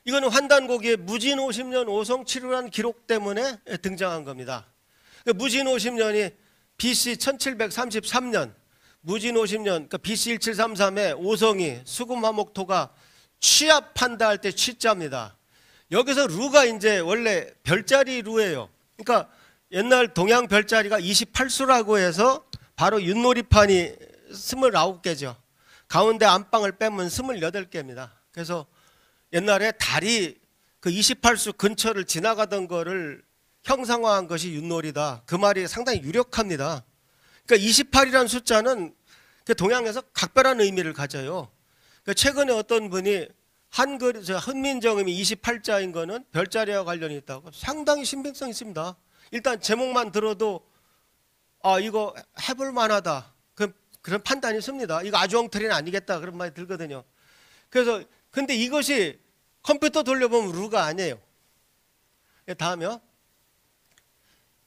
이거는 환단고기의 무진 50년 오성치루라는 기록 때문에 등장한 겁니다. 무진 50년이 BC 1733년, 무진 50년, 그러니까 BC 1733에 오성이 수금화목토가 취합한다 할 때 취자입니다. 여기서 루가 이제 원래 별자리 루예요. 그러니까 옛날 동양 별자리가 28수라고 해서 바로 윷놀이판이 29개죠. 가운데 안방을 빼면 28개입니다. 그래서 옛날에 달이 그 28수 근처를 지나가던 거를 형상화한 것이 윷놀이다. 그 말이 상당히 유력합니다. 그러니까 28이라는 숫자는 동양에서 각별한 의미를 가져요. 그러니까 최근에 어떤 분이 헌민정음이 28자인 거는 별자리와 관련이 있다고 상당히 신빙성 있습니다. 일단 제목만 들어도 이거 해볼 만하다. 그런 판단이 씁니다. 이거 아주엉터리는 아니겠다. 그런 말이 들거든요. 그래서 근데 이것이 컴퓨터 돌려보면 루가 아니에요. 다음이요.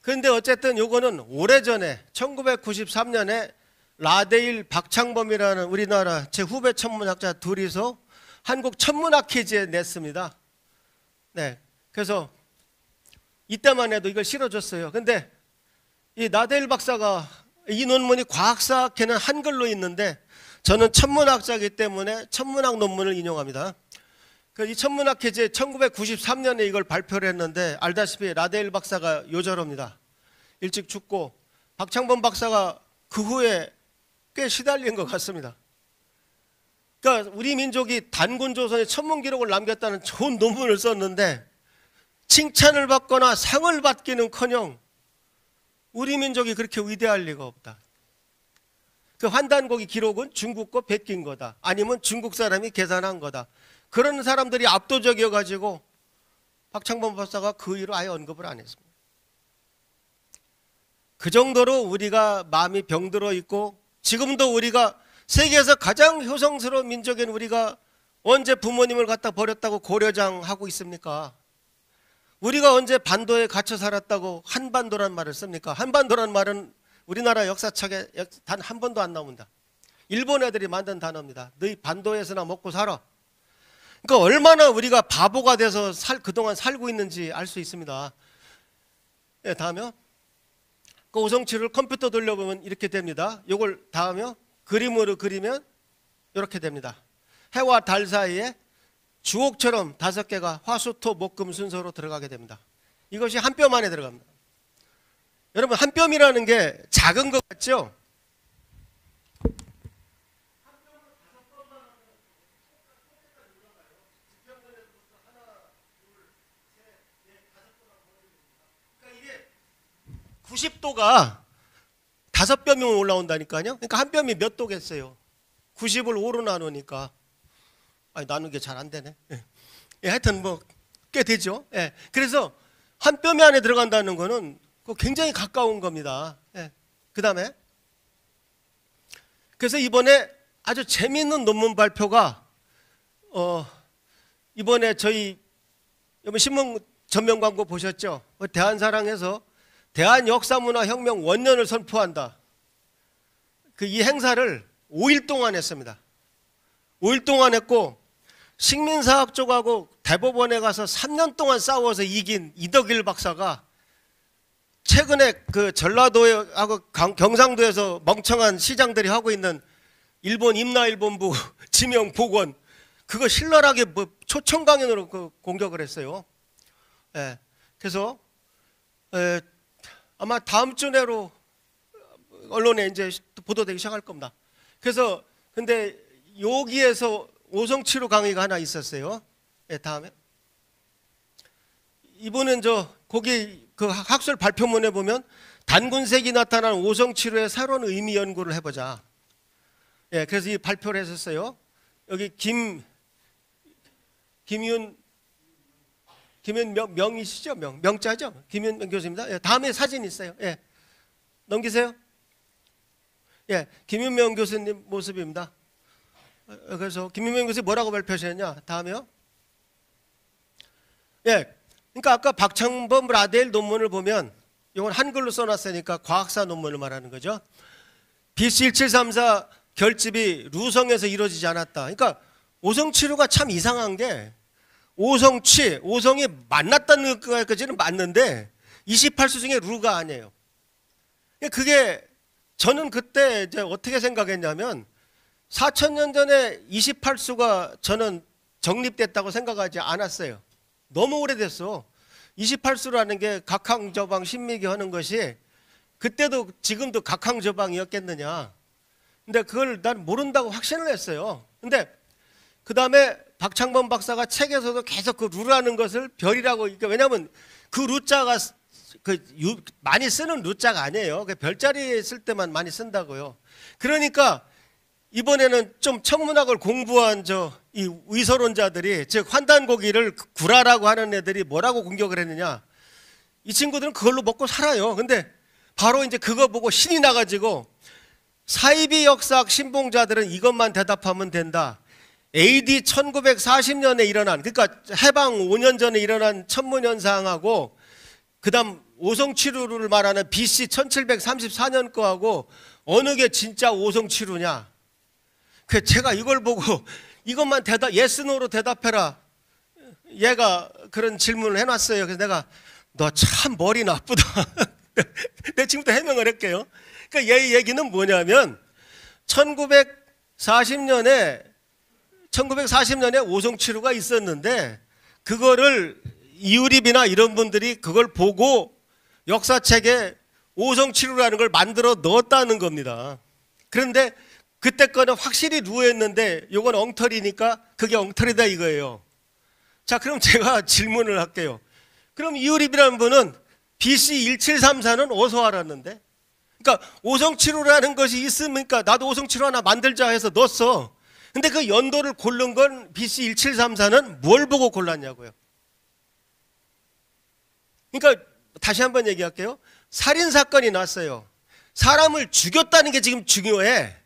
그런데 어쨌든 요거는 오래전에 1993년에 라데일 박창범이라는 우리나라 제 후배 천문학자 둘이서 한국 천문학 퀴즈에 냈습니다. 네. 그래서 이때만 해도 이걸 실어줬어요. 근데 이 라데일 박사가 이 논문이 과학사학회는 한글로 있는데 저는 천문학자이기 때문에 천문학 논문을 인용합니다. 이 천문학회제 1993년에 이걸 발표를 했는데 알다시피 라데일 박사가 요절합니다. 일찍 죽고 박창범 박사가 그 후에 꽤 시달린 것 같습니다. 그러니까 우리 민족이 단군조선의 천문기록을 남겼다는 좋은 논문을 썼는데 칭찬을 받거나 상을 받기는커녕 우리 민족이 그렇게 위대할 리가 없다. 그 환단고기 기록은 중국 거 베낀 거다. 아니면 중국 사람이 계산한 거다. 그런 사람들이 압도적이어가지고 박창범 박사가 그 이유로 아예 언급을 안 했습니다. 그 정도로 우리가 마음이 병들어 있고 지금도 우리가 세계에서 가장 효성스러운 민족인 우리가 언제 부모님을 갖다 버렸다고 고려장하고 있습니까? 우리가 언제 반도에 갇혀 살았다고 한반도란 말을 씁니까? 한반도란 말은 우리나라 역사책에 단 한 번도 안 나옵니다. 일본 애들이 만든 단어입니다. 너희 반도에서나 먹고 살아. 그러니까 얼마나 우리가 바보가 돼서 그동안 살고 있는지 알 수 있습니다. 네, 다음요. 그 오성치를 컴퓨터 돌려보면 이렇게 됩니다. 이걸 다음요. 그림으로 그리면 이렇게 됩니다. 해와 달 사이에 주옥처럼 5개가 화수토 목금 순서로 들어가게 됩니다. 이것이 한 뼘 안에 들어갑니다. 여러분 한 뼘이라는 게 작은 것 같죠? 그러니까 이게 90도가 5뼘이 올라온다니까요. 그러니까 한 뼘이 몇 도겠어요? 90을 5로 나누니까 아니 나누기 잘 안 되네. 예, 하여튼 뭐 꽤 되죠. 예, 그래서 한 뼘이 안에 들어간다는 거는 굉장히 가까운 겁니다. 예, 그 다음에 그래서 이번에 아주 재미있는 논문 발표가 이번에 저희 여러분 신문 전면 광고 보셨죠? 대한사랑에서 대한역사문화혁명 원년을 선포한다. 이 행사를 5일 동안 했습니다. 5일 동안 했고 식민사학 쪽하고 대법원에 가서 3년 동안 싸워서 이긴 이덕일 박사가 최근에 그 전라도하고 경상도에서 멍청한 시장들이 하고 있는 일본 임나일본부 지명 복원 그거 신랄하게 초청 강연으로 공격을 했어요. 예, 그래서 아마 다음 주 내로 언론에 이제 보도되기 시작할 겁니다. 그래서 근데 여기에서 오성치료 강의가 하나 있었어요. 예, 다음에 이분은 거기 그 학술 발표문에 보면 단군색이 나타난 오성치료의 새로운 의미 연구를 해보자. 예, 그래서 이 발표를 했었어요. 여기 김윤 명이시죠? 명자죠? 김윤 교수입니다. 예, 다음에 사진 있어요. 예, 넘기세요. 예, 김윤명 교수님 모습입니다. 그래서 김윤명 교수님 뭐라고 발표하셨냐? 다음에요. 예, 그러니까 아까 박창범 라데일 논문을 보면 이건 한글로 써놨으니까 과학사 논문을 말하는 거죠. BC 1734 결집이 루성에서 이루어지지 않았다. 그러니까 오성치루가 참 이상한 게 오성이 만났다는 것까지는 맞는데 28수 중에 루가 아니에요. 그게 저는 그때 이제 어떻게 생각했냐면 4,000년 전에 28수가 저는 정립됐다고 생각하지 않았어요. 너무 오래됐어. 28수라는 게 각항저방 신미기 하는 것이 그때도 지금도 각항저방이었겠느냐. 근데 그걸 난 모른다고 확신을 했어요. 근데 그 다음에 박창범 박사가 책에서도 계속 그 루라는 것을 별이라고, 그러니까 왜냐하면 그 루자가 많이 쓰는 루자가 아니에요. 별자리에 쓸 때만 많이 쓴다고요. 그러니까 이번에는 좀 천문학을 공부한 이 위서론자들이, 즉 환단고기를 구라라고 하는 애들이 뭐라고 공격을 했느냐. 이 친구들은 그걸로 먹고 살아요. 근데 바로 이제 그거 보고 신이 나가지고 사이비 역사학 신봉자들은 이것만 대답하면 된다. AD 1940년에 일어난, 그러니까 해방 5년 전에 일어난 천문현상하고 그 다음 오성치루를 말하는 BC 1734년 거하고 어느 게 진짜 오성치루냐. 그 제가 이걸 보고 이것만 예스노로 대답해라. 얘가 그런 질문을 해놨어요. 그래서 내가 너 참 머리 나쁘다. 내 지금부터 해명을 할게요. 그러니까 얘 얘기는 뭐냐면 1940년에 1940년에 오송치루가 있었는데 그거를 이유립이나 이런 분들이 그걸 보고 역사책에 오송치루라는 걸 만들어 넣었다는 겁니다. 그런데 그때 거는 확실히 루였는데 요건 엉터리니까 그게 엉터리다 이거예요. 자, 그럼 제가 질문을 할게요. 그럼 이유립이라는 분은 BC 1734는 어디서 알았는데? 그러니까 오송치루라는 것이 있으니까 나도 오송치루 하나 만들자 해서 넣었어. 근데 그 연도를 고른 건 BC 1734는 뭘 보고 골랐냐고요. 그러니까 다시 한번 얘기할게요. 살인사건이 났어요. 사람을 죽였다는 게 지금 중요해.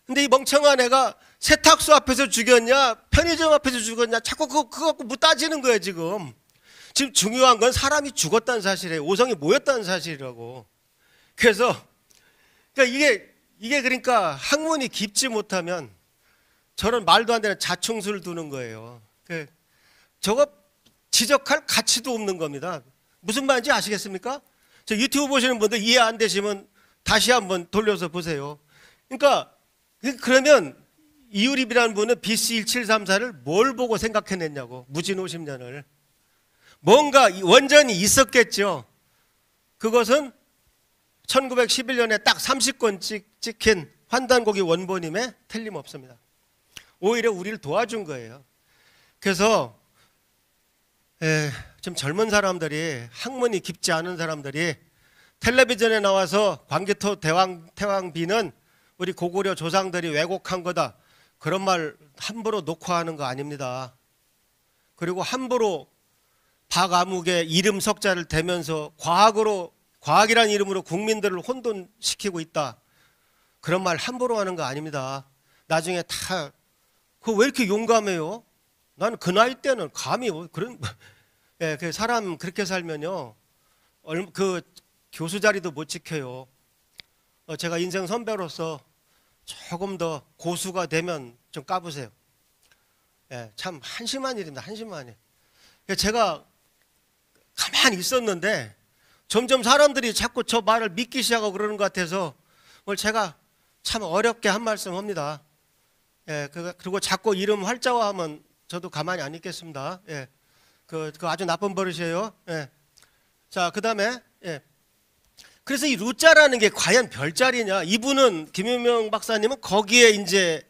근데 이 멍청한 애가 세탁소 앞에서 죽였냐 편의점 앞에서 죽였냐 자꾸 그거 갖고 뭐 따지는 거예요. 지금 중요한 건 사람이 죽었다는 사실이에요. 오성이 모였다는 사실이라고. 그래서 그러니까 이게 그러니까 학문이 깊지 못하면 저런 말도 안 되는 자충수를 두는 거예요. 저거 지적할 가치도 없는 겁니다. 무슨 말인지 아시겠습니까? 저 유튜브 보시는 분들 이해 안 되시면 다시 한번 돌려서 보세요. 그러니까 그러면 이유립이라는 분은 BC 1734를 뭘 보고 생각해냈냐고. 무진 50년을. 뭔가 원전이 있었겠죠. 그것은 1911년에 딱 30권 찍힌 환단고기 원본임에 틀림없습니다. 오히려 우리를 도와준 거예요. 그래서 좀 젊은 사람들이 학문이 깊지 않은 사람들이 텔레비전에 나와서 광개토 태왕비는 우리 고구려 조상들이 왜곡한 거다. 그런 말 함부로 놓고 하는 거 아닙니다. 그리고 함부로 박아묵의 이름 석자를 대면서 과학이라는 이름으로 국민들을 혼돈시키고 있다. 그런 말 함부로 하는 거 아닙니다. 나중에 다 그거 왜 이렇게 용감해요? 나는 그 나이 때는 감히 그런 그 사람 그렇게 살면요 그 교수 자리도 못 지켜요. 제가 인생 선배로서 조금 더 고수가 되면 좀 까보세요. 참 한심한 일입니다. 한심한 일. 제가 가만히 있었는데 점점 사람들이 자꾸 저 말을 믿기 시작하고 그러는 것 같아서 오늘 제가 참 어렵게 한 말씀 합니다. 그리고 자꾸 이름 활자화하면 저도 가만히 안 있겠습니다. 그 아주 나쁜 버릇이에요. 자, 그 다음에 그래서 이 루자라는 게 과연 별자리냐? 이분은 김윤명 박사님은 거기에 이제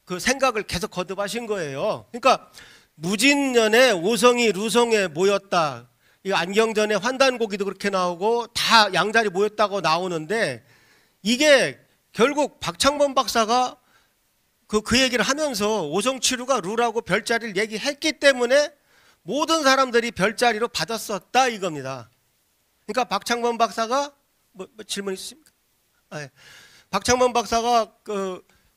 그 생각을 계속 거듭하신 거예요. 그러니까 무진년에 오성이 루성에 모였다. 이 안경전에 환단고기도 그렇게 나오고 다 양자리 모였다고 나오는데 이게 결국 박창범 박사가 그 얘기를 하면서 오성치루가 루라고 별자리를 얘기했기 때문에 모든 사람들이 별자리로 받았었다 이겁니다. 그러니까 박창범 박사가 뭐 질문 있으십니까? 박창범 박사가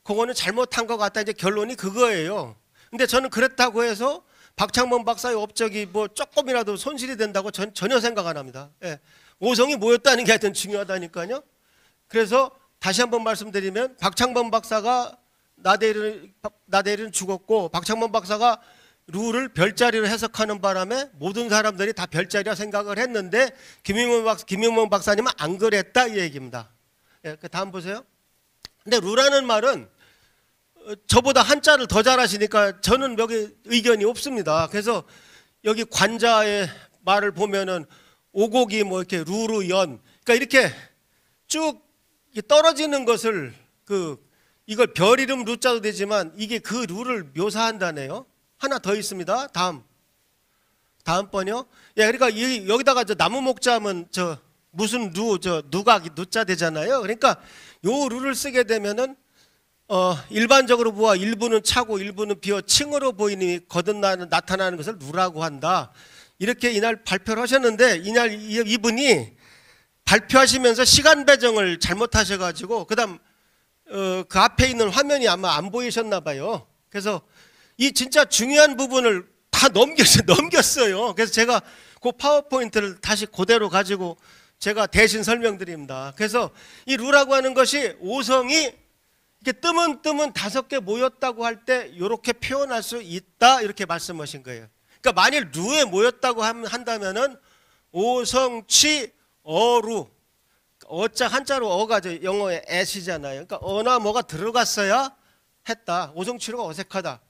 그거는 잘못한 것 같다 이제 결론이 그거예요. 근데 저는 그랬다고 해서 박창범 박사의 업적이 뭐 조금이라도 손실이 된다고 전혀 생각 안 합니다. 오성이 모였다는 게 하여튼 중요하다니까요. 그래서 다시 한번 말씀드리면 박창범 박사가 나대일은 죽었고 박창범 박사가 루를 별자리로 해석하는 바람에 모든 사람들이 다 별자리라 생각을 했는데 김윤명 박사님은 안 그랬다 이 얘기입니다. 그 다음 보세요. 근데 루라는 말은 저보다 한자를 더 잘하시니까 저는 여기 의견이 없습니다. 그래서 여기 관자의 말을 보면은 오곡이 뭐 이렇게 루루연 그러니까 이렇게 쭉 떨어지는 것을 이걸 별 이름 루자도 되지만 이게 그 루를 묘사한다네요. 하나 더 있습니다. 다음 번요. 그러니까 여기다가 저 나무 목자면 저 무슨 누가 누자 되잖아요. 그러니까 요 루를 쓰게 되면은 일반적으로 보아 일부는 차고 일부는 비어 층으로 보이니 나타나는 것을 루라고 한다. 이렇게 이날 발표를 하셨는데 이분이 발표하시면서 시간 배정을 잘못하셔가지고 그다음 그 앞에 있는 화면이 아마 안 보이셨나 봐요. 그래서 이 진짜 중요한 부분을 다 넘겼어요. 그래서 제가 그 파워포인트를 다시 그대로 가지고 제가 대신 설명드립니다. 그래서 이 루라고 하는 것이 오성이 이렇게 뜨문 5개 모였다고 할 때 이렇게 표현할 수 있다 이렇게 말씀하신 거예요. 그러니까 만일 루에 모였다고 한다면은 오성치 어루 어자 한자로 어가 영어의 at이잖아요. 그러니까 어나 뭐가 들어갔어야 했다. 오성치루가 어색하다.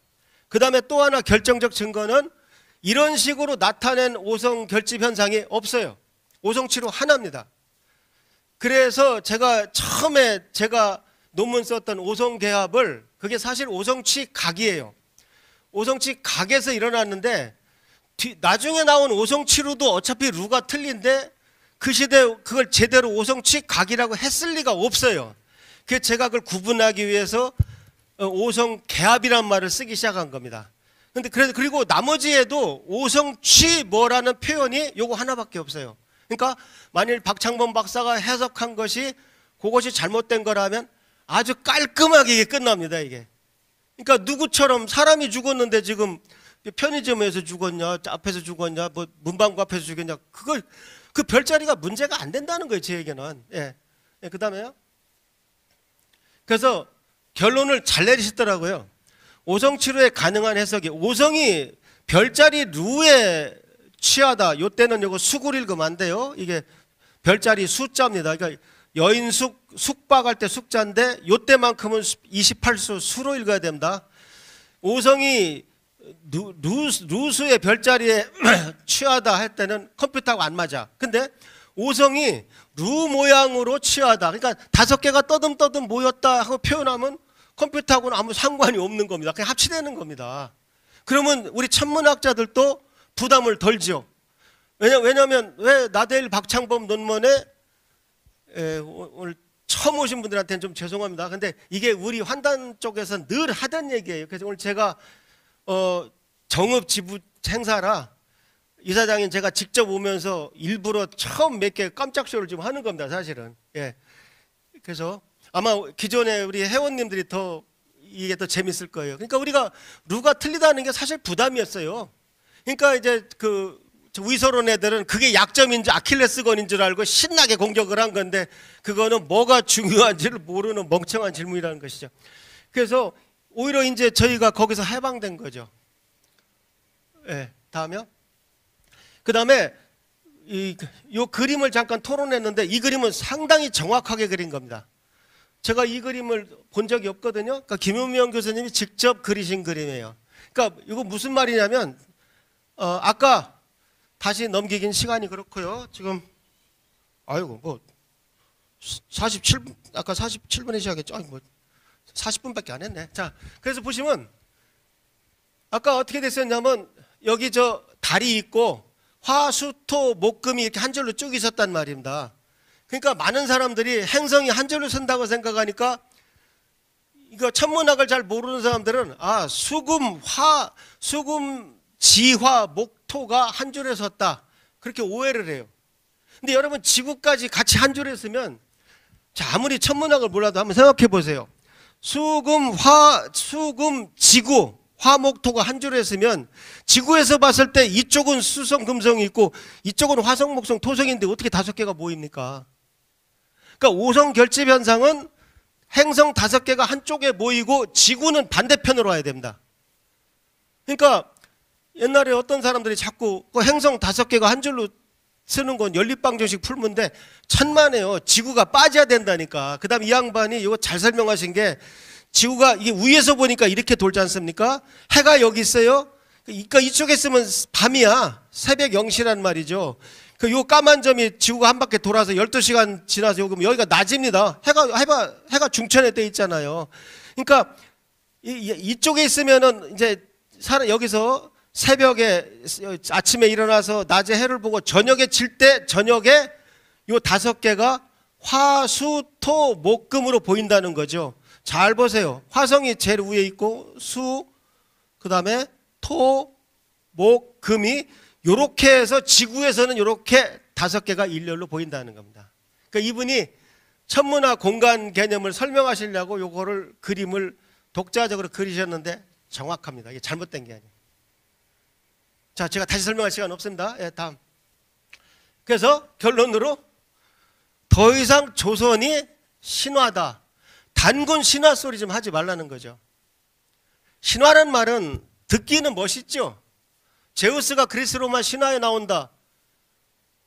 그 다음에 또 하나 결정적 증거는 이런 식으로 나타낸 오성 결집 현상이 없어요. 오성치료 하나입니다. 그래서 제가 처음에 제가 논문 썼던 오성개합을 그게 사실 오성치 각이에요. 오성치 각에서 일어났는데 나중에 나온 오성치루도 어차피 루가 틀린데 그 시대에 그걸 제대로 오성치 각이라고 했을 리가 없어요. 그래서 제가 그걸 구분하기 위해서 오성개합이란 말을 쓰기 시작한 겁니다. 근데 그리고 나머지에도 오성치 뭐라는 표현이 요거 하나밖에 없어요. 그러니까 만일 박창범 박사가 해석한 것이 그것이 잘못된 거라면 아주 깔끔하게 이게 끝납니다, 이게. 그러니까 누구처럼 사람이 죽었는데 지금 편의점에서 죽었냐, 앞에서 죽었냐, 뭐 문방구 앞에서 죽었냐, 그 별자리가 문제가 안 된다는 거예요, 제 얘기는. 예. 예, 그다음에요. 그래서 결론을 잘 내리시더라고요. 오성치료에 가능한 해석이 오성이 별자리 루에 취하다. 요때는 요거 수구를 읽으면 안 돼요. 이게 별자리 숫자입니다. 그러니까 여인숙 숙박할 때 숙자인데 요때만큼은 28수 수로 읽어야 됩니다. 오성이 루수의 별자리에 취하다 할 때는 컴퓨터하고 안 맞아. 근데 오성이 루 모양으로 취하다. 그러니까 5개가 떠듬떠듬 모였다 하고 표현하면 컴퓨터하고는 아무 상관이 없는 겁니다. 그냥 합치되는 겁니다. 그러면 우리 천문학자들도 부담을 덜죠. 왜냐하면 왜 나대일 박창범 논문에 오늘 처음 오신 분들한테는 좀 죄송합니다. 근데 이게 우리 환단 쪽에서 늘 하던 얘기예요. 그래서 오늘 제가 정읍지부 행사라 이사장인 제가 직접 오면서 일부러 처음 몇 개 깜짝 쇼를 좀 하는 겁니다, 사실은. 예. 그래서 아마 기존에 우리 회원님들이 이게 더 재밌을 거예요. 그러니까 우리가 루가 틀리다는 게 사실 부담이었어요. 그러니까 이제 위서론 애들은 그게 약점인지 아킬레스건인 줄 알고 신나게 공격을 한 건데 그거는 뭐가 중요한지를 모르는 멍청한 질문이라는 것이죠. 그래서 오히려 이제 저희가 거기서 해방된 거죠. 예, 다음이요. 그 다음에 이 그림을 잠깐 토론했는데 이 그림은 상당히 정확하게 그린 겁니다. 제가 이 그림을 본 적이 없거든요. 그러니까 김윤명 교수님이 직접 그리신 그림이에요. 그러니까 이거 무슨 말이냐면 아까 다시 넘기긴 시간이 그렇고요. 지금 아이고 뭐 47분 아까 47분에 시작했죠. 아니 뭐 40분밖에 안 했네. 자, 그래서 보시면 아까 어떻게 됐었냐면 여기 저 달이 있고 화수토 목금이 이렇게 한 줄로 쭉 있었단 말입니다. 그러니까 많은 사람들이 행성이 한 줄로 선다고 생각하니까 이거 천문학을 잘 모르는 사람들은 수금, 지화, 목토가 한 줄에 섰다. 그렇게 오해를 해요. 근데 여러분 지구까지 같이 한 줄에 서면 자, 아무리 천문학을 몰라도 한번 생각해 보세요. 수금, 지구, 화목토가 한 줄에 서면 지구에서 봤을 때 이쪽은 수성, 금성이 있고 이쪽은 화성, 목성, 토성인데 어떻게 5개가 모입니까? 그러니까 오성 결집 현상은 행성 5개가 한쪽에 모이고 지구는 반대편으로 와야 됩니다. 그러니까 옛날에 어떤 사람들이 자꾸 그 행성 5개가 한 줄로 쓰는 건 연립방정식 풀문데 천만에요. 지구가 빠져야 된다니까. 그 다음 이 양반이 이거 잘 설명하신 게 지구가 이게 위에서 보니까 이렇게 돌지 않습니까? 해가 여기 있어요. 그러니까 이쪽에 있으면 밤이야. 새벽 0시란 말이죠. 요 까만 점이 지구가 한 바퀴 돌아서 12시간 지나서 여기가 낮입니다. 해가 중천에 떠 있잖아요. 그러니까 이쪽에 있으면은 이제 여기서 새벽에 아침에 일어나서 낮에 해를 보고 저녁에 질 때 저녁에 요 5개가 화수토 목금으로 보인다는 거죠. 잘 보세요. 화성이 제일 위에 있고 그다음에 토, 목, 금이 요렇게 해서 지구에서는 요렇게 5개가 일렬로 보인다는 겁니다. 그러니까 이분이 천문학 공간 개념을 설명하시려고 요거를 그림을 독자적으로 그리셨는데 정확합니다. 이게 잘못된 게 아니에요. 자, 제가 다시 설명할 시간 없습니다. 예, 다음. 그래서 결론으로 더 이상 조선이 신화다. 단군 신화 소리 좀 하지 말라는 거죠. 신화란 말은 듣기는 멋있죠. 제우스가 그리스 로마 신화에 나온다.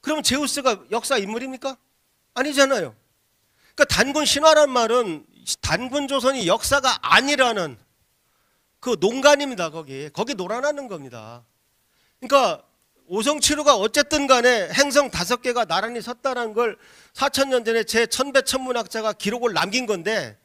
그러면 제우스가 역사 인물입니까? 아니잖아요. 그러니까 단군 신화란 말은 단군 조선이 역사가 아니라는 그 농간입니다. 거기 놀아나는 겁니다. 그러니까 오성치루가 어쨌든 간에 행성 5개가 나란히 섰다는 걸 4,000년 전에 제 천배천문학자가 기록을 남긴 건데,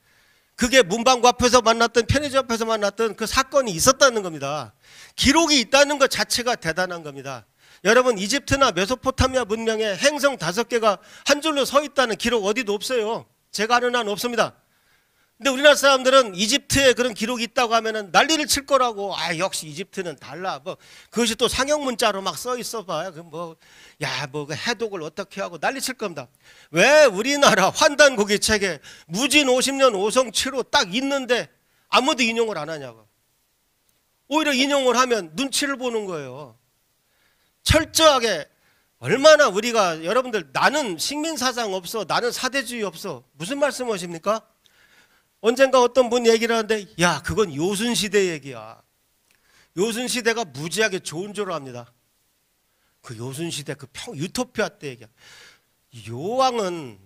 그게 문방구 앞에서 만났던 편의점 앞에서 만났던 그 사건이 있었다는 겁니다. 기록이 있다는 것 자체가 대단한 겁니다. 여러분, 이집트나 메소포타미아 문명에 행성 5개가 한 줄로 서 있다는 기록 어디도 없어요. 제가 아는 한 없습니다. 근데 우리나라 사람들은 이집트에 그런 기록이 있다고 하면은 난리를 칠 거라고. 아, 역시 이집트는 달라. 뭐 그것이 또 상형 문자로 막 써 있어 봐요. 그 해독을 어떻게 하고 난리 칠 겁니다. 왜 우리나라 환단고기 책에 무진 50년 오성치루 딱 있는데 아무도 인용을 안 하냐고. 오히려 인용을 하면 눈치를 보는 거예요. 철저하게. 얼마나 우리가, 여러분들, 나는 식민사상 없어, 나는 사대주의 없어, 무슨 말씀하십니까? 언젠가 어떤 분 얘기를 하는데, 야, 그건 요순시대 얘기야. 요순시대가 무지하게 좋은 줄 압니다. 그 요순시대 유토피아 때 얘기야. 요왕은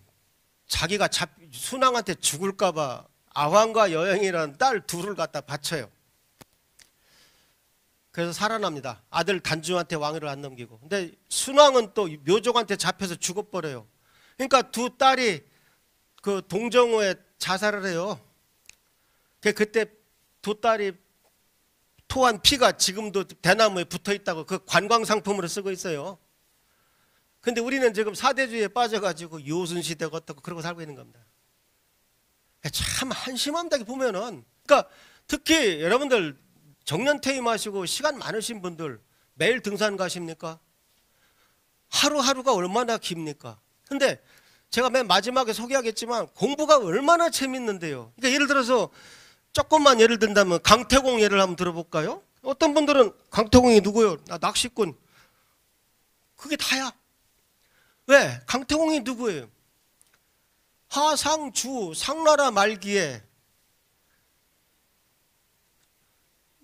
자기가 순왕한테 죽을까봐 아황과 여행이라는 딸 둘을 갖다 바쳐요. 그래서 살아납니다. 아들 단주한테 왕위를 안 넘기고. 근데 순왕은 또 묘족한테 잡혀서 죽어버려요. 그러니까 두 딸이 그 동정호에 자살을 해요. 그때 두 딸이 토한 피가 지금도 대나무에 붙어 있다고 그 관광 상품으로 쓰고 있어요. 근데 우리는 지금 사대주의에 빠져가지고 요순시대가 어떻고 그러고 살고 있는 겁니다. 참 한심합니다 보면은. 그러니까 특히 여러분들 정년 퇴임하시고 시간 많으신 분들 매일 등산 가십니까? 하루하루가 얼마나 깁니까? 근데 제가 맨 마지막에 소개하겠지만 공부가 얼마나 재밌는데요. 그러니까 예를 들어서 조금만 예를 든다면 강태공 예를 한번 들어볼까요? 어떤 분들은 강태공이 누구요? 낚시꾼. 그게 다야. 왜? 강태공이 누구예요? 하상주 상나라 말기에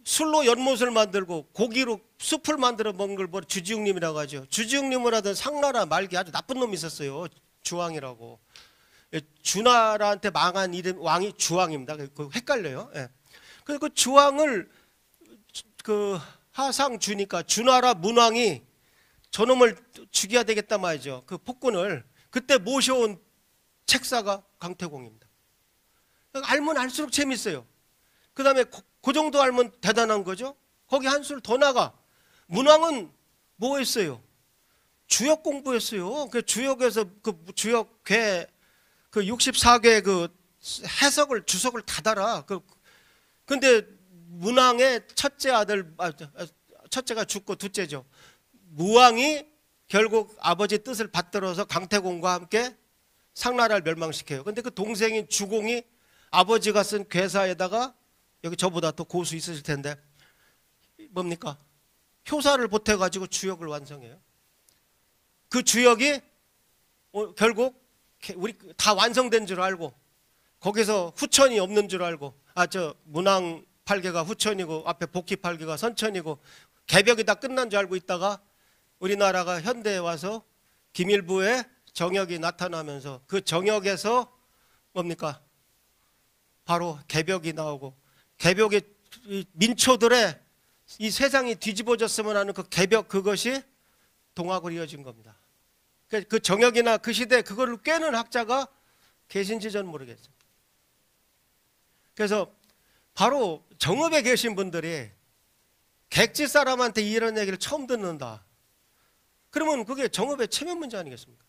술로 연못을 만들고 고기로 숲을 만들어 먹은 걸 주지웅님이라고 하죠. 주지웅님을 하던 상나라 말기 아주 나쁜 놈이 있었어요. 주왕이라고. 주나라한테 망한 이름 왕이 주왕입니다. 헷갈려요. 예. 그래서 그 주왕을 그 하상주니까 주나라 문왕이 저놈을 죽여야 되겠다 말이죠. 그 폭군을 그때 모셔온 책사가 강태공입니다. 알면 알수록 재밌어요. 그 다음에 그 정도 알면 대단한 거죠. 거기 한 술 더 나가. 문왕은 뭐 했어요? 주역 공부했어요. 그 주역에서 그 주역 그 64개 그 해석을 주석을 다 달아. 근데 문왕의 첫째 아들, 첫째가 죽고 둘째죠. 무왕이 결국 아버지 뜻을 받들어서 강태공과 함께 상나라를 멸망시켜요. 근데 그 동생인 주공이 아버지가 쓴 괴사에다가 여기 저보다 더 고수 있으실 텐데 뭡니까? 효사를 보태가지고 주역을 완성해요. 그 주역이 결국 우리 다 완성된 줄 알고 거기서 후천이 없는 줄 알고 문왕 8개가 후천이고 앞에 복희 8개가 선천이고 개벽이 다 끝난 줄 알고 있다가 우리나라가 현대에 와서 기밀부에 정역이 나타나면서 그 정역에서 뭡니까? 바로 개벽이 나오고 개벽이 민초들의 이 세상이 뒤집어졌으면 하는 그 개벽 그것이 동학으로 이어진 겁니다. 그 정역이나 그 시대 그거를 꿰는 학자가 계신지 저는 모르겠어요. 그래서 바로 정읍에 계신 분들이 객지 사람한테 이런 얘기를 처음 듣는다. 그러면 그게 정읍의 체면 문제 아니겠습니까?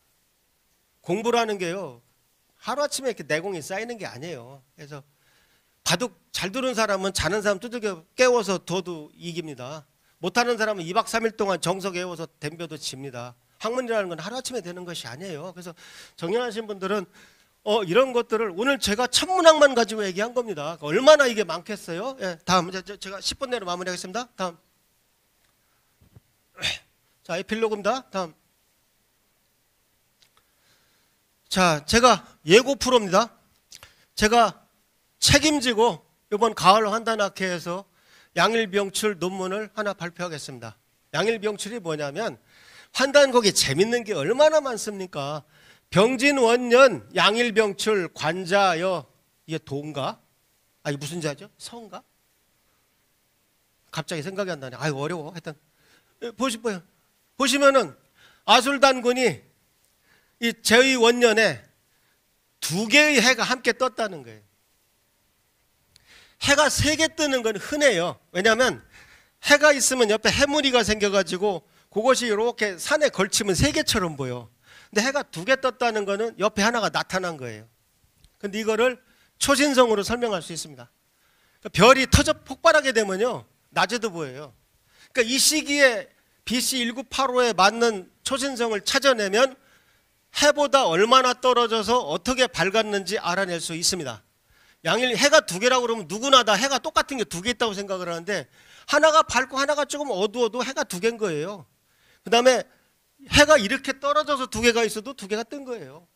공부라는 게요. 하루아침에 이렇게 내공이 쌓이는 게 아니에요. 그래서 바둑 잘 두는 사람은 자는 사람 두들겨 깨워서 둬도 이깁니다. 못하는 사람은 2박 3일 동안 정석 외워서 덤벼도 집니다. 학문이라는 건 하루아침에 되는 것이 아니에요. 그래서 정년하신 분들은 이런 것들을 오늘 제가 천문학만 가지고 얘기한 겁니다. 얼마나 이게 많겠어요? 예, 다음 제가 10분 내로 마무리하겠습니다. 다음. 자, 에필로그입니다. 다음. 자, 제가 예고 프로입니다. 제가 책임지고 이번 가을 환단학회에서 양일병출 논문을 하나 발표하겠습니다. 양일병출이 뭐냐면 환단곡이 재밌는 게 얼마나 많습니까? 병진원년 양일병출 관자여 이게 도인가? 이게 무슨 자죠? 성가? 갑자기 생각이 안 나네. 아유 어려워. 하여튼 보시면은 아술단군이 이 제의 원년에 2개의 해가 함께 떴다는 거예요. 해가 3개 뜨는 건 흔해요. 왜냐하면 해가 있으면 옆에 해무리가 생겨가지고 그것이 이렇게 산에 걸치면 3개처럼 보여. 근데 해가 2개 떴다는 거는 옆에 하나가 나타난 거예요. 근데 이거를 초신성으로 설명할 수 있습니다. 그러니까 별이 터져 폭발하게 되면요, 낮에도 보여요. 그러니까 이 시기에 BC 1985에 맞는 초신성을 찾아내면 해보다 얼마나 떨어져서 어떻게 밝았는지 알아낼 수 있습니다. 양일 해가 2개라고 그러면 누구나 다 해가 똑같은 게 2개 있다고 생각을 하는데 하나가 밝고 하나가 조금 어두워도 해가 2개인 거예요. 그 다음에 해가 이렇게 떨어져서 2개가 있어도 2개가 뜬 거예요.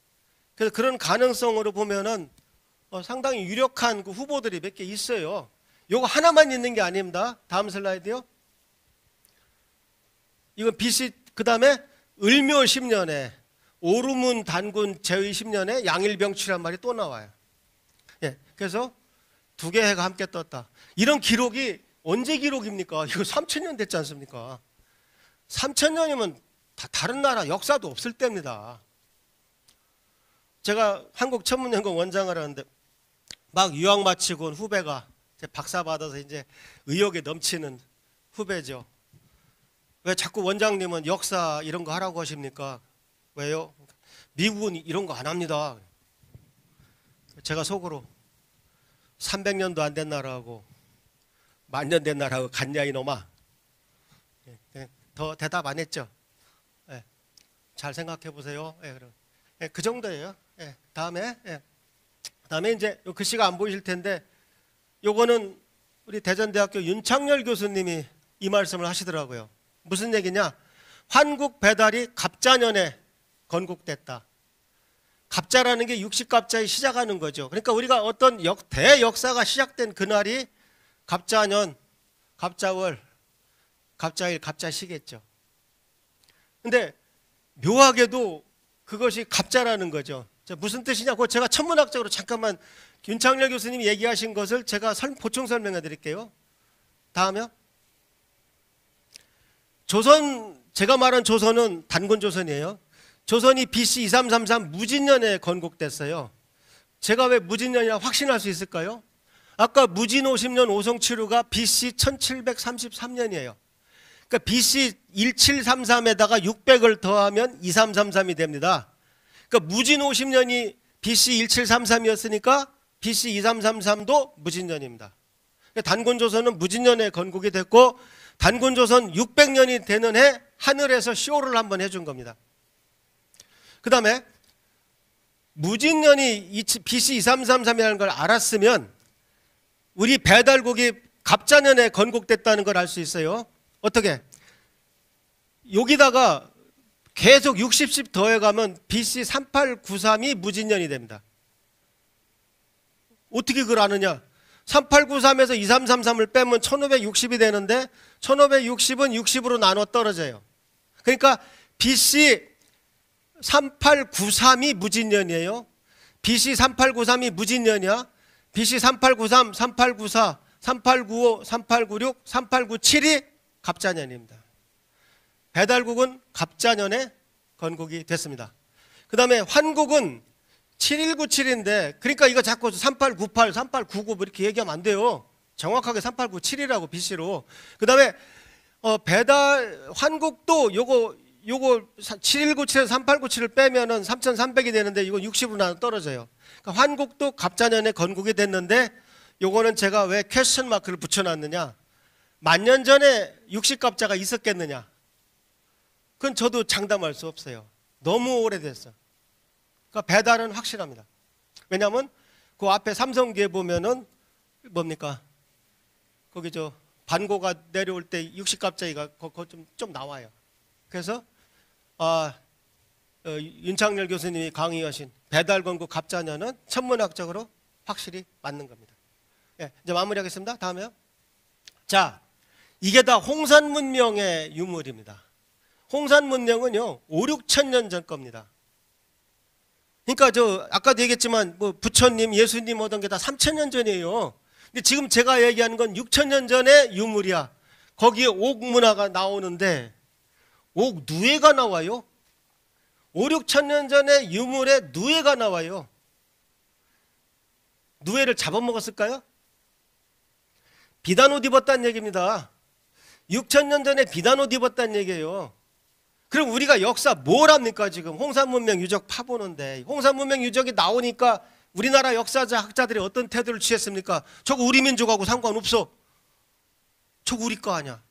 그래서 그런 가능성으로 보면은 상당히 유력한 그 후보들이 몇 개 있어요. 요거 하나만 있는 게 아닙니다. 다음 슬라이드요. 이건 BC, 그 다음에 을묘 10년에 오르문 단군 제의 10년에 양일병치란 말이 또 나와요. 예, 그래서 2개 해가 함께 떴다. 이런 기록이 언제 기록입니까? 이거 3000년 됐지 않습니까? 3000년이면 다 다른 나라 역사도 없을 때입니다. 제가 한국천문연구원 원장을 하는데 막 유학 마치고 온 후배가 이제 박사 받아서 이제 의욕에 넘치는 후배죠. 왜 자꾸 원장님은 역사 이런 거 하라고 하십니까? 왜요? 미국은 이런 거 안 합니다. 제가 속으로 300년도 안 된 나라하고 10,000년 된 나라하고 같냐 이놈아. 더 대답 안 했죠. 예, 잘 생각해 보세요. 예, 예, 그 정도예요. 예, 다음에 이제 요 글씨가 안 보이실 텐데 요거는 우리 대전대학교 윤창열 교수님이 이 말씀을 하시더라고요. 무슨 얘기냐? 환국 배달이 갑자년에 건국됐다. 갑자라는 게 육식갑자에 시작하는 거죠. 그러니까 우리가 어떤 대역사가 시작된 그날이 갑자년, 갑자월, 갑자일, 갑자시겠죠. 근데 묘하게도 그것이 갑자라는 거죠. 무슨 뜻이냐? 그거 제가 천문학적으로 잠깐만 윤창렬 교수님이 얘기하신 것을 제가 보충 설명해 드릴게요. 다음이요. 조선, 제가 말한 조선은 단군 조선이에요. 조선이 BC 2333 무진년에 건국됐어요. 제가 왜 무진년이라 확신할 수 있을까요? 아까 무진 50년 오성치루가 BC 1733년이에요. 그러니까 BC 1733에다가 600을 더하면 2333이 됩니다. 그러니까 무진 50년이 BC 1733이었으니까 BC 2333도 무진년입니다. 그러니까 단군조선은 무진년에 건국이 됐고 단군조선 600년이 되는 해 하늘에서 쇼를 한번 해준 겁니다. 그 다음에 무진년이 BC 2333이라는 걸 알았으면 우리 배달국이 갑자년에 건국됐다는 걸 알 수 있어요. 어떻게? 여기다가 계속 60씩 더해가면 BC 3893이 무진년이 됩니다. 어떻게 그걸 아느냐? 3893에서 2333을 빼면 1560이 되는데 1560은 60으로 나눠 떨어져요. 그러니까 BC 3893이 무진년이에요. BC 3893이 무진년이야. BC 3893, 3894, 3895, 3896, 3897이 갑자년입니다. 배달국은 갑자년에 건국이 됐습니다. 그 다음에 환국은 7197인데 그러니까 이거 자꾸 3898, 3899 이렇게 얘기하면 안 돼요. 정확하게 3897이라고 BC로. 그 다음에 환국도 요거 7197에서 3897을 빼면은 3300이 되는데 이건 60으로 나눠 떨어져요. 그러니까 환국도 갑자년에 건국이 됐는데 요거는 제가 왜 퀘스천 마크를 붙여놨느냐? 10,000년 전에 60갑자가 있었겠느냐? 그건 저도 장담할 수 없어요. 너무 오래됐어. 그러니까 배달은 확실합니다. 왜냐하면 그 앞에 삼성기에 보면은 뭡니까? 거기 반고가 내려올 때 60갑자기가 좀 나와요. 그래서 윤창열 교수님이 강의하신 배달건국 갑자년은 천문학적으로 확실히 맞는 겁니다. 예, 이제 마무리하겠습니다. 다음에요. 자, 이게 다 홍산문명의 유물입니다. 홍산문명은요 5-6천년 전 겁니다. 그러니까 아까도 얘기했지만 뭐 부처님, 예수님 오던 게 다 3,000년 전이에요. 근데 지금 제가 얘기하는 건 6,000년 전의 유물이야. 거기에 옥문화가 나오는데 옥누에가 나와요. 5, 6천 년 전에 유물에 누에가 나와요. 누에를 잡아먹었을까요? 비단 옷 입었다는 얘기입니다. 6천 년 전에 비단 옷 입었다는 얘기예요. 그럼 우리가 역사 뭘 합니까? 지금 홍산문명 유적 파보는데 홍산문명 유적이 나오니까 우리나라 역사자 학자들이 어떤 태도를 취했습니까? 저거 우리 민족하고 상관없어. 저거 우리 거 아니야.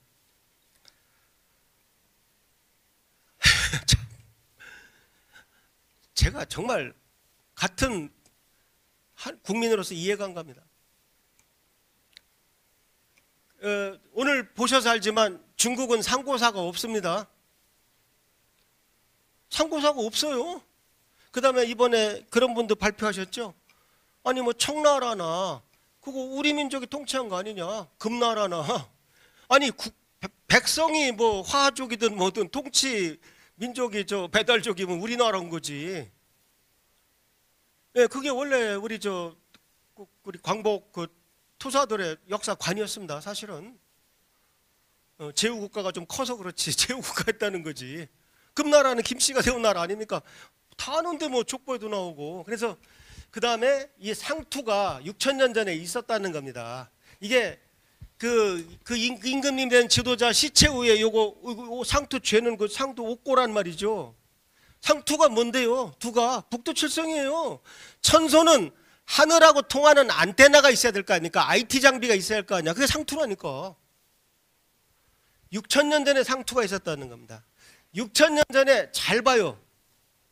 제가 정말 같은 국민으로서 이해가 안 갑니다. 오늘 보셔서 알지만 중국은 상고사가 없습니다. 상고사가 없어요. 그 다음에 이번에 그런 분도 발표하셨죠. 아니 뭐 청나라나 그거 우리 민족이 통치한 거 아니냐. 금나라나 아니 백성이 뭐 화족이든 뭐든 통치 민족이 저 배달족이면 우리나라인 거지. 예, 그게 원래 우리 광복 그 투사들의 역사관이었습니다. 사실은 제후국가가 좀 커서 그렇지 제후국가였다는 거지. 금나라는 김씨가 세운 나라 아닙니까? 다 아는데 뭐 족보에도 나오고. 그래서 그 다음에 이 상투가 6천 년 전에 있었다는 겁니다. 이게 그 임금님 된 지도자 시체후에 요거 상투 죄는 그 상투 옥고란 말이죠. 상투가 뭔데요? 두가 북두칠성이에요. 천소는 하늘하고 통하는 안테나가 있어야 될 거 아닙니까? IT 장비가 있어야 할 거 아니야. 그게 상투라니까. 6천 년 전에 상투가 있었다는 겁니다. 6천 년 전에 잘 봐요.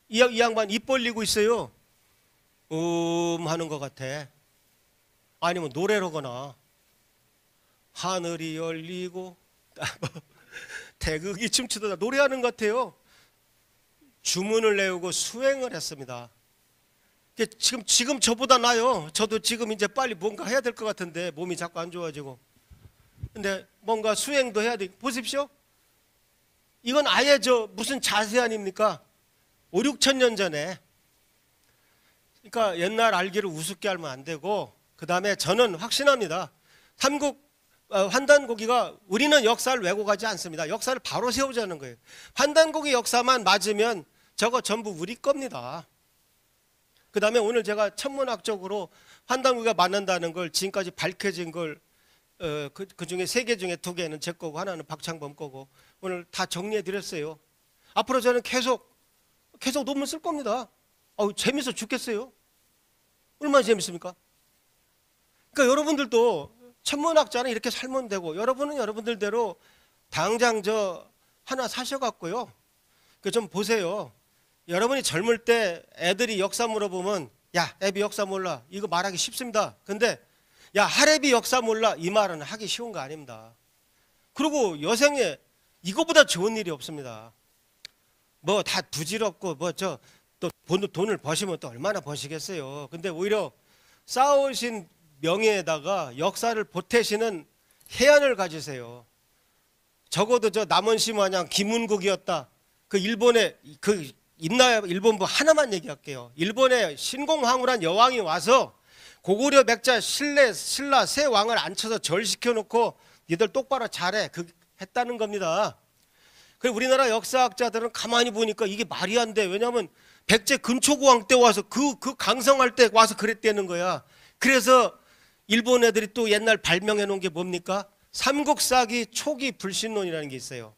이 양반 입 벌리고 있어요. 하는 것 같아. 아니면 노래로거나 하늘이 열리고 태극이 춤추다 노래하는 것 같아요. 주문을 내우고 수행을 했습니다. 지금 저보다 나요. 저도 지금 이제 빨리 뭔가 해야 될 것 같은데 몸이 자꾸 안 좋아지고. 근데 뭔가 수행도 해야 돼. 보십시오. 이건 아예 무슨 자세 아닙니까? 5, 6천 년 전에. 그러니까 옛날 알기를 우습게 알면 안 되고, 그 다음에 저는 확신합니다. 환단고기가 우리는 역사를 왜곡하지 않습니다. 역사를 바로 세우자는 거예요. 환단고기 역사만 맞으면 저거 전부 우리 겁니다. 그 다음에 오늘 제가 천문학적으로 환단고기가 맞는다는 걸 지금까지 밝혀진 걸 그 중에 3개 중에 2개는 제 거고 하나는 박창범 거고 오늘 다 정리해 드렸어요. 앞으로 저는 계속 논문 쓸 겁니다. 재밌어 죽겠어요. 얼마나 재밌습니까? 그러니까 여러분들도 천문학자는 이렇게 살면 되고 여러분은 여러분들대로 당장 하나 사셔갖고요. 좀 보세요. 여러분이 젊을 때 애들이 역사 물어보면 야 애비 역사 몰라 이거 말하기 쉽습니다. 근데 야 할애비 역사 몰라 이 말은 하기 쉬운 거 아닙니다. 그리고 여생에 이거보다 좋은 일이 없습니다. 뭐 다 부질없고 또 돈을 버시면 또 얼마나 버시겠어요. 근데 오히려 쌓으신 명예에다가 역사를 보태시는 해안을 가지세요. 적어도 남원시 마냥 김은국이었다. 일본의 일본부 하나만 얘기할게요. 일본의 신공황후란 여왕이 와서 고구려 백자 신라 세 왕을 앉혀서 절시켜놓고 니들 똑바로 잘해 했다는 겁니다. 그리고 우리나라 역사학자들은 가만히 보니까 이게 말이 안 돼. 왜냐하면 백제 근초고왕 때 와서 그 강성할 때 와서 그랬다는 거야. 그래서 일본 애들이 또 옛날 발명해 놓은 게 뭡니까? 삼국사기 초기 불신론이라는 게 있어요.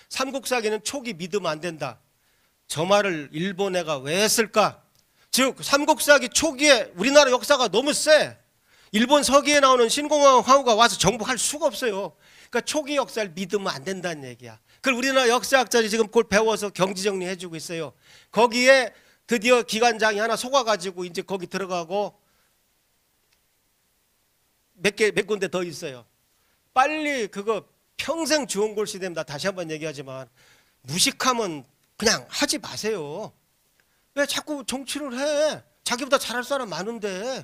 삼국사기는 초기 믿으면 안 된다. 저 말을 일본 애가 왜 했을까? 즉 삼국사기 초기에 우리나라 역사가 너무 세. 일본 서기에 나오는 신공황후가 와서 정복할 수가 없어요. 그러니까 초기 역사를 믿으면 안 된다는 얘기야. 그걸 우리나라 역사학자들이 지금 그걸 배워서 경지정리해주고 있어요. 거기에 드디어 기관장이 하나 속아가지고 이제 거기 들어가고 몇 군데 더 있어요. 빨리 그거 평생 좋은 골시 됩니다. 다시 한번 얘기하지만 무식하면 그냥 하지 마세요. 왜 자꾸 정치를 해? 자기보다 잘할 사람 많은데.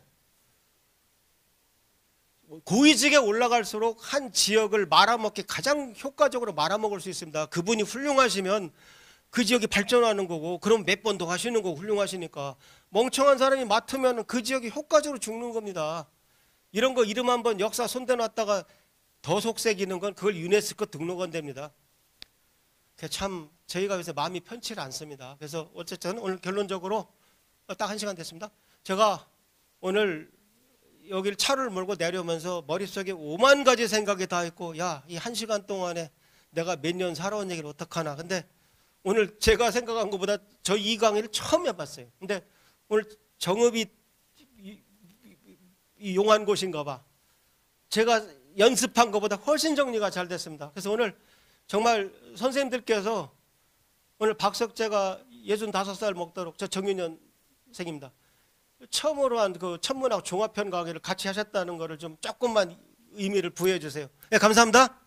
고위직에 올라갈수록 한 지역을 말아먹기 가장 효과적으로 말아먹을 수 있습니다. 그분이 훌륭하시면 그 지역이 발전하는 거고 그럼 몇 번 더 하시는 거고 훌륭하시니까. 멍청한 사람이 맡으면 그 지역이 효과적으로 죽는 겁니다. 이런 거 이름 한번 역사 손대놨다가 더 속색이는 건 그걸 유네스코 등록원 됩니다. 참 저희가 그래서 마음이 편치를 않습니다. 그래서 어쨌든 오늘 결론적으로 딱 1시간 됐습니다. 제가 오늘 여기를 차를 몰고 내려오면서 머릿속에 5만 가지 생각이 다 있고, 야, 이 1시간 동안에 내가 몇 년 살아온 얘기를 어떡하나. 근데 오늘 제가 생각한 것보다 저 이 강의를 처음 해봤어요. 근데 오늘 정읍이 이 용한 곳인가 봐. 제가 연습한 것보다 훨씬 정리가 잘 됐습니다. 그래서 오늘 정말 선생님들께서 오늘 박석재가 65살 먹도록, 저 정윤현생입니다. 처음으로 한 그 천문학 종합편 강의를 같이 하셨다는 것을 좀 조금만 의미를 부여해 주세요. 네, 감사합니다.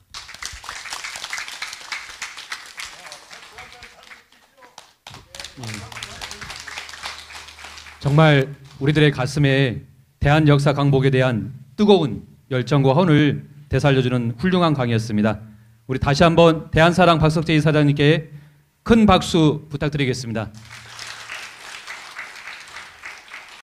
정말 우리들의 가슴에 대한 역사 강복에 대한 뜨거운 열정과 헌을 되살려주는 훌륭한 강의였습니다. 우리 다시 한번 대한사랑 박석재 이사장님께 큰 박수 부탁드리겠습니다.